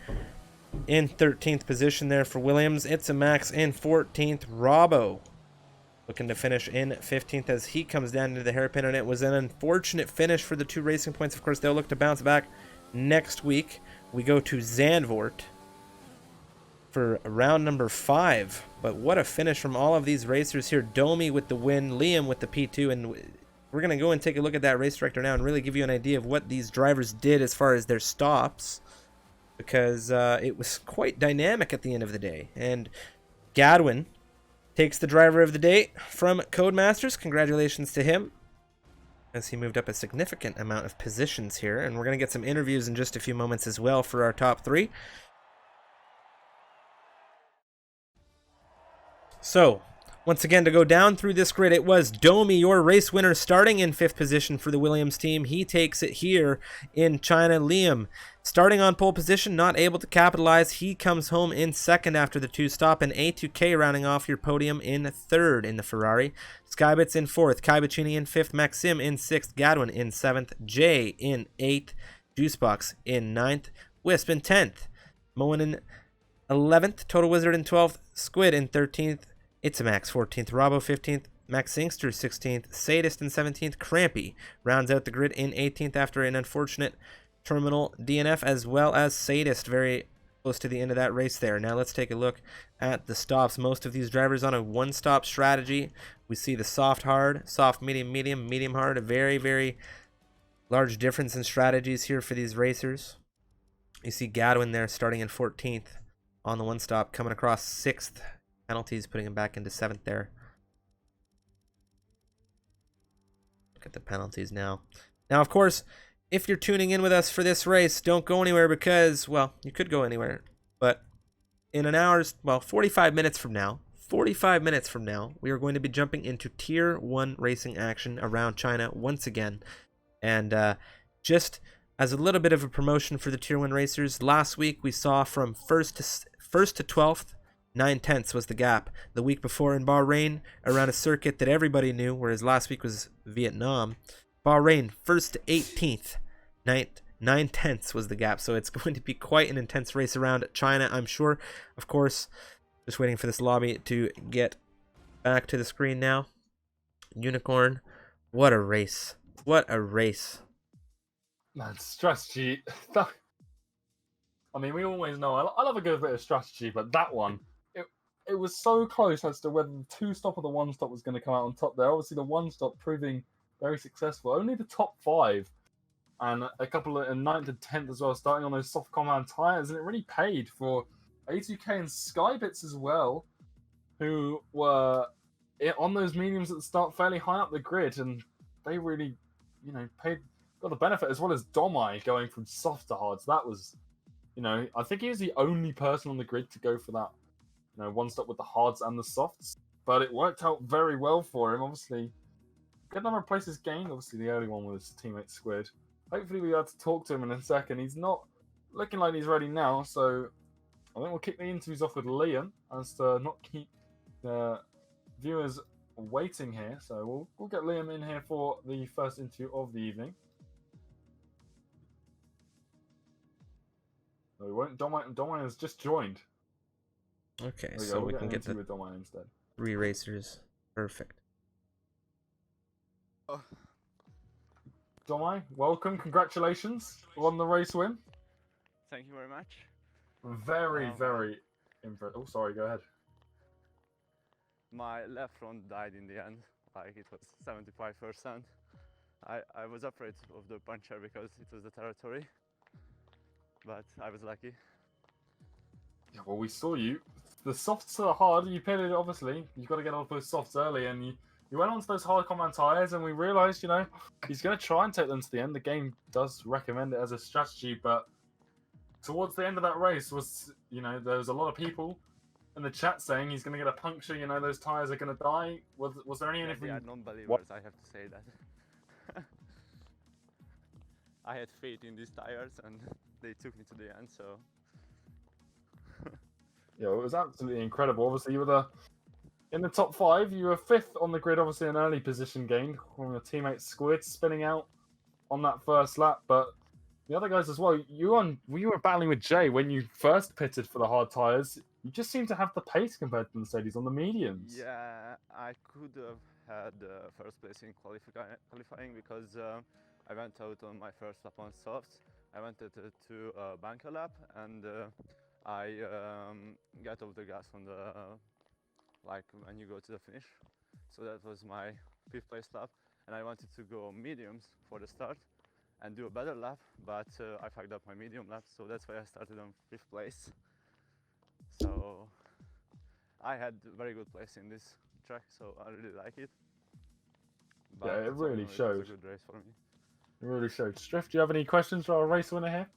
in 13th position there for Williams. It's a Max in 14th. Robbo looking to finish in 15th as he comes down into the hairpin, and it was an unfortunate finish for the 2 Racing Points. Of course, they'll look to bounce back next week. We go to Zandvoort for round number 5. But what a finish from all of these racers here. Domi with the win, Liam with the P2, and we're going to go and take a look at that race director now and really give you an idea of what these drivers did as far as their stops, because it was quite dynamic at the end of the day. And Gadwin takes the driver of the day from Codemasters. Congratulations to him, as he moved up a significant amount of positions here. And we're going to get some interviews in just a few moments as well for our top 3. So, Once again, to go down through this grid, it was Domi, your race winner, starting in 5th position for the Williams team. He takes it here in China. Liam, starting on pole position, not able to capitalize. He comes home in 2nd after the 2-stop, and A2K rounding off your podium in 3rd in the Ferrari. Skybits in 4th, Kai Bacchini in 5th, Maxim in 6th, Gadwin in 7th, Jay in 8th, Juicebox in 9th, Wisp in 10th, Moen in 11th, Total Wizard in 12th, Squid in 13th, Itamax 14th, Robbo 15th, Max Singster 16th, Sadist in 17th, Crampy rounds out the grid in 18th after an unfortunate terminal DNF, as well as Sadist very close to the end of that race there. Now let's take a look at the stops. Most of these drivers on a one-stop strategy. We see the soft hard, soft medium, medium, medium hard. A very, very large difference in strategies here for these racers. You see Gadwin there starting in 14th on the one-stop, coming across 6th. Penalties, putting him back into 7th there. Look at the penalties now. Now, of course, if you're tuning in with us for this race, don't go anywhere because, well, you could go anywhere. But in an hour's, well, 45 minutes from now, we are going to be jumping into Tier 1 racing action around China once again. And just as a little bit of a promotion for the Tier 1 racers, last week we saw from 1st to 12th, 9/10 was the gap. The week before in Bahrain, around a circuit that everybody knew, whereas last week was Vietnam, Bahrain, 1st to 18th, 9/10 was the gap. So it's going to be quite an intense race around China, I'm sure. Of course, just waiting for this lobby to get back to the screen now. Unicorn, what a race. What a race. Man, strategy. I mean, we always know I love a good bit of strategy, but that one, it was so close as to whether the 2-stop or the 1-stop was going to come out on top there. Obviously, the 1-stop proving very successful. Only the top 5 and a couple of 9th and 10th as well, starting on those soft compound tires, and it really paid for A2K and Skybits as well, who were on those mediums at the start, fairly high up the grid, and they really, got the benefit, as well as Domai going from soft to hard. So that was, I think he was the only person on the grid to go for that, one stop with the hards and the softs. But it worked out very well for him. Obviously, good number of places gained. Obviously, the early one was teammate Squid. Hopefully, we had to talk to him in a second. He's not looking like he's ready now, so I think we'll kick the interviews off with Liam as to not keep the viewers waiting here. So we'll get Liam in here for the first interview of the evening. No, we won't. Domine has just joined. Okay, so we can get the with Domine instead. 3 racers. Perfect. Domine, welcome. Congratulations on the race win. Thank you very much. Very impressive. Oh, sorry. Go ahead. My left front died in the end. Like, it was 75%. I was afraid of the puncture because it was the territory, but I was lucky. Yeah, well, we saw you. The softs are hard. You pitted, obviously. You've got to get off those softs early, and you went onto those hard compound tires, and we realised, he's going to try and take them to the end. The game does recommend it as a strategy, but towards the end of that race was, there was a lot of people in the chat saying he's going to get a puncture, those tires are going to die. Was there any... Yeah, they are non-believers, I have to say that. I had faith in these tires, and they took me to the end, so... Yeah, it was absolutely incredible. Obviously, you were in the top 5. You were 5th on the grid, obviously an early position gained from your teammate Squid spinning out on that first lap. But the other guys as well, you were battling with Jay when you first pitted for the hard tyres. You just seem to have the pace compared to the Mercedes on the mediums. Yeah, I could have had first place in qualifying because I went out on my first lap on softs. I went to bunker lap, and I got off the gas on the when you go to the finish. So that was my 5th place lap, and I wanted to go mediums for the start and do a better lap, but I fucked up my medium lap, so that's why I started on 5th place. So I had very good place in this track, so I really like it. But yeah, it really showed. It was a good race for me. It really showed. Striff, do you have any questions for our race winner here?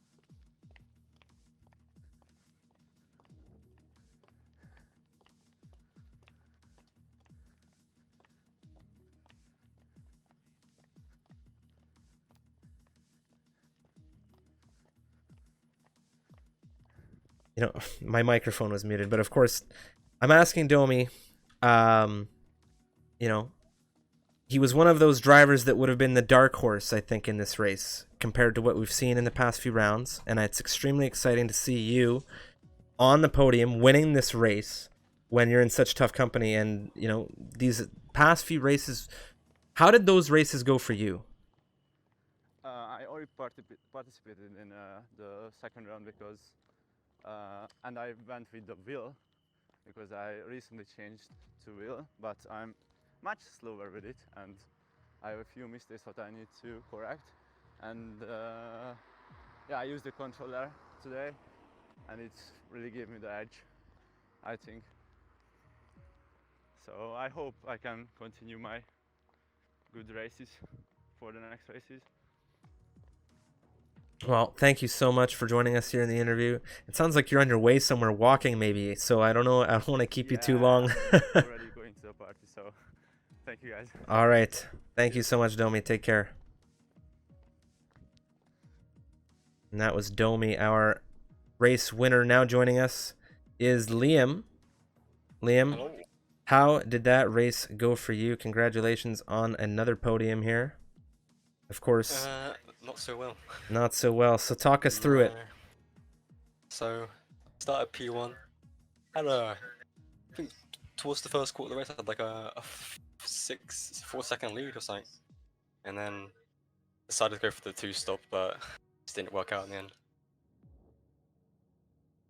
you know, my microphone was muted, but of course, I'm asking Domi, you know, he was one of those drivers that would have been the dark horse, I think, in this race compared to what we've seen in the past few rounds, and it's extremely exciting to see you on the podium winning this race when you're in such tough company. And you know, these past few races, how did those races go for you? I already participated in the second round because, and I went with the wheel because I recently changed to wheel, but I'm much slower with it, and I have a few mistakes that I need to correct. And yeah, I used the controller today, and it really gave me the edge, I think. So I hope I can continue my good races for the next races. Well, thank you so much for joining us here in the interview. It sounds like you're on your way somewhere walking maybe, so I don't know, I don't want to keep you too long. I'm already going to the party, so thank you guys. All right. Thank you so much, Domi. Take care. And that was Domi. Our race winner. Now joining us is Liam. Liam, Hello. how did that race go for you? Congratulations on another podium here. Of course, Not so well. not so well. So talk us through it. No. So, started P1. Had I think towards the first quarter of the race, I had like a 4 second lead or something. And then decided to go for the 2-stop, but just didn't work out in the end.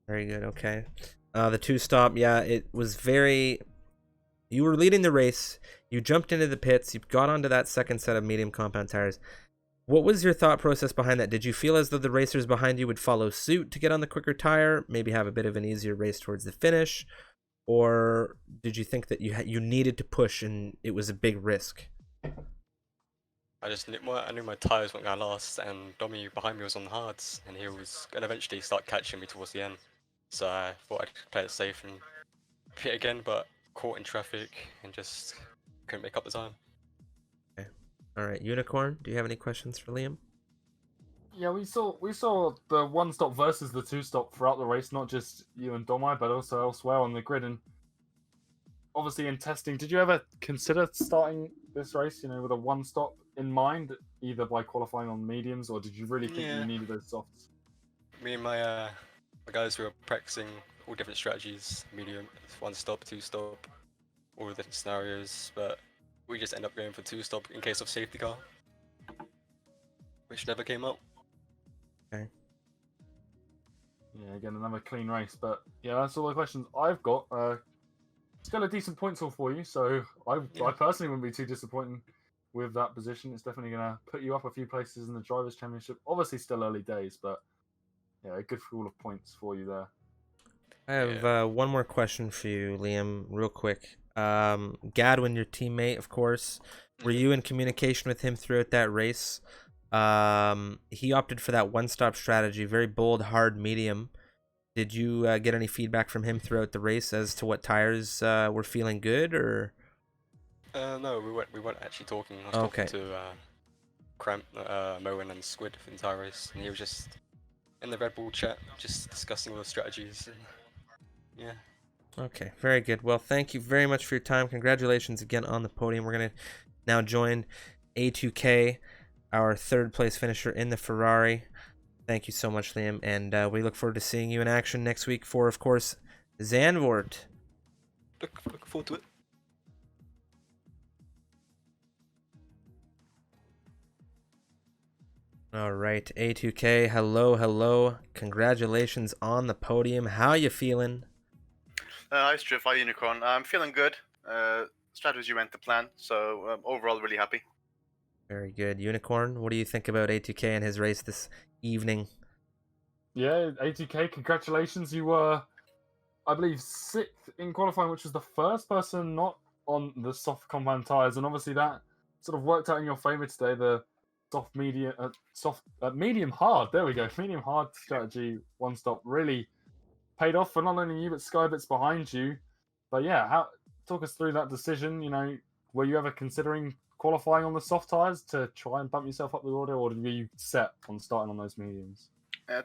Very good. Okay. The 2-stop, yeah, it was very. You were leading the race. You jumped into the pits. You got onto that second set of medium compound tires. What was your thought process behind that? Did you feel as though the racers behind you would follow suit to get on the quicker tire, maybe have a bit of an easier race towards the finish, or did you think that you needed to push and it was a big risk? I knew my tires weren't gonna last, and Domi behind me was on the hards, and he was gonna eventually start catching me towards the end. So I thought I'd play it safe and pit again, but caught in traffic and just couldn't make up the time. Okay. All right, Unicorn, do you have any questions for Liam? Yeah, we saw the 1-stop versus the 2-stop throughout the race, not just you and Domai, but also elsewhere on the grid. And obviously in testing, did you ever consider starting this race, with a 1-stop in mind, either by qualifying on mediums, or did you really think Yeah. you needed those softs? Me and my guys were practicing all different strategies, medium, 1-stop, 2-stop, all the different scenarios, but we just end up going for 2-stop in case of safety car, which never came up. Okay. Yeah, again, another clean race. But yeah, that's all the questions I've got. It's got a decent points haul for you, so I personally wouldn't be too disappointed with that position. It's definitely going to put you up a few places in the Drivers' Championship. Obviously, still early days, but yeah, a good haul of points for you there. I have one more question for you, Liam, real quick. Gadwin, your teammate, of course. Were you in communication with him throughout that race? He opted for that 1-stop strategy, very bold, hard, medium. Did you get any feedback from him throughout the race as to what tires were feeling good, or? No, we weren't actually talking. I was Okay. talking to Cramp, Moen and Squid for the entire race, and he was just in the Red Bull chat, just discussing all the strategies. And, yeah. Okay, very good. Well, thank you very much for your time. Congratulations again on the podium. We're going to now join A2K, our third place finisher in the Ferrari. Thank you so much, Liam, and we look forward to seeing you in action next week for, of course, Zandvoort. Look forward to it. All right, A2K, hello. Congratulations on the podium. How you feeling? Hi, Strif. Hi, Unicorn. I'm feeling good. Strategy went to plan, so overall really happy. Very good. Unicorn, what do you think about A2K and his race this evening? Yeah, A2K, congratulations. You were, I believe, 6th in qualifying, which was the first person not on the soft compound tires, and obviously that sort of worked out in your favour today. The medium hard. There we go. Medium hard strategy, 1-stop really paid off for not only you but Skybits behind you. But yeah, talk us through that decision. Were you ever considering qualifying on the soft tires to try and bump yourself up the order, or were you set on starting on those mediums?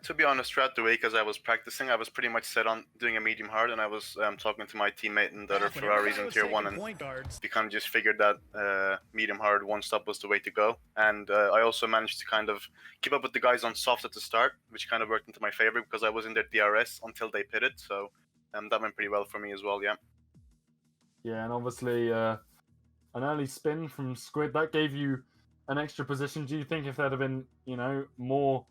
To be honest, throughout the week as I was practicing, I was pretty much set on doing a medium hard, and I was talking to my teammate in the other Ferraris in Tier 1, and we kind of just figured that medium hard one stop was the way to go. And I also managed to kind of keep up with the guys on soft at the start, which kind of worked into my favor because I was in their DRS until they pitted, so that went pretty well for me as well, yeah. Yeah, and obviously an early spin from Squid, that gave you an extra position. Do you think if there'd have been, more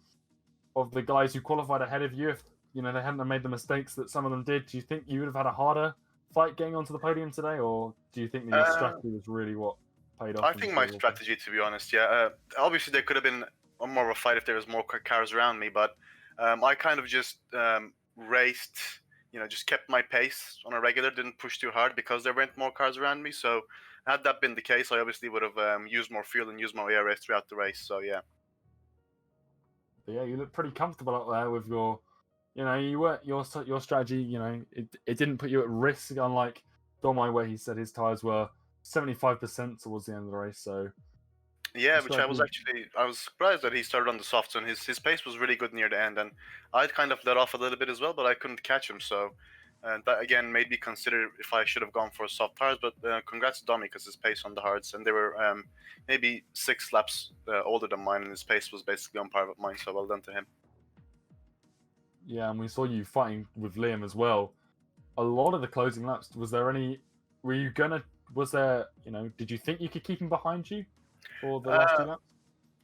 of the guys who qualified ahead of you, if they hadn't have made the mistakes that some of them did, do you think you would have had a harder fight getting onto the podium today, or do you think that your strategy was really what paid off? I think my strategy, to be honest, yeah. Obviously, there could have been more of a fight if there was more cars around me, but I kind of just raced, just kept my pace on a regular, didn't push too hard because there weren't more cars around me. So had that been the case, I obviously would have used more fuel and used more ARS throughout the race. So yeah. But yeah, you look pretty comfortable up there with your, your strategy. It didn't put you at risk, unlike Domai, where he said his tires were 75% towards the end of the race. So yeah, which I was surprised that he started on the softs, and his pace was really good near the end, and I'd kind of let off a little bit as well, but I couldn't catch him. So that again made me consider if I should have gone for soft tires. But congrats to Domi because his pace on the hards, and they were maybe 6 laps older than mine, and his pace was basically on par with mine. So well done to him. Yeah, and we saw you fighting with Liam as well. A lot of the closing laps. Was there any? Were you gonna? Was there? Did you think you could keep him behind you for the last 2 laps?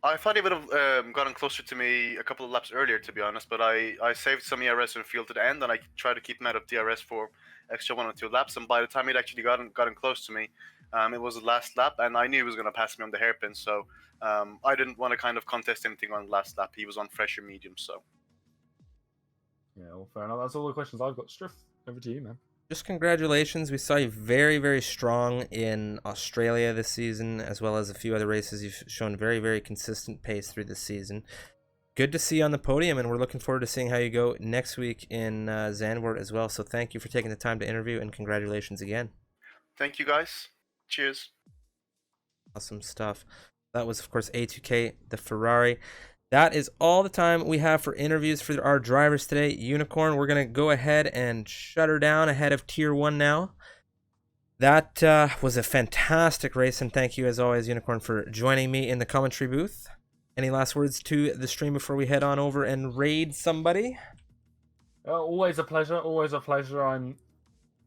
I thought he would have gotten closer to me a couple of laps earlier, to be honest, but I saved some ERS and fuel to the end, and I tried to keep him out of DRS for extra 1 or 2 laps, and by the time he'd actually gotten close to me, it was the last lap, and I knew he was going to pass me on the hairpin, so I didn't want to kind of contest anything on the last lap. He was on fresher medium, so. Yeah, well, fair enough. That's all the questions I've got. Striff, over to you, man. Just congratulations. We saw you very, very strong in Australia this season, as well as a few other races. You've shown very, very consistent pace through this season. Good to see you on the podium, and we're looking forward to seeing how you go next week in Zandvoort as well. So thank you for taking the time to interview, and congratulations again. Thank you, guys. Cheers. Awesome stuff. That was, of course, A2K, the Ferrari. That is all the time we have for interviews for our drivers today. Unicorn, we're going to go ahead and shut her down ahead of Tier 1 now. That was a fantastic race, and thank you, as always, Unicorn, for joining me in the commentary booth. Any last words to the stream before we head on over and raid somebody? Always a pleasure. Always a pleasure. And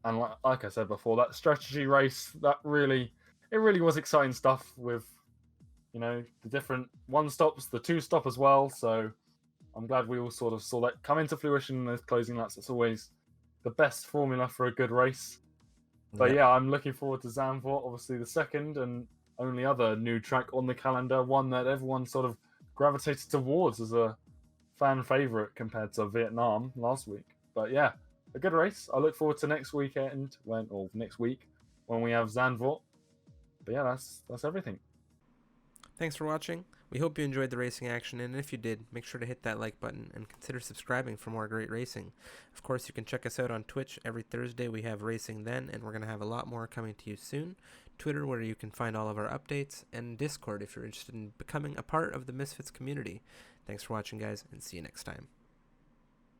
like I said before, that strategy race, it really was exciting stuff with, the different 1 stops, the 2 stop as well. So I'm glad we all sort of saw that come into fruition in those closing laps. It's always the best formula for a good race. But yeah, I'm looking forward to Zandvoort, obviously the second and only other new track on the calendar, one that everyone sort of gravitated towards as a fan favorite compared to Vietnam last week. But yeah, a good race. I look forward to next week when we have Zandvoort. But yeah, that's everything. Thanks for watching. We hope you enjoyed the racing action, and if you did, make sure to hit that like button and consider subscribing for more great racing. Of course, you can check us out on Twitch. Every Thursday we have racing then, and we're going to have a lot more coming to you soon. Twitter, where you can find all of our updates, and Discord if you're interested in becoming a part of the Misfits community. Thanks for watching, guys, and see you next time.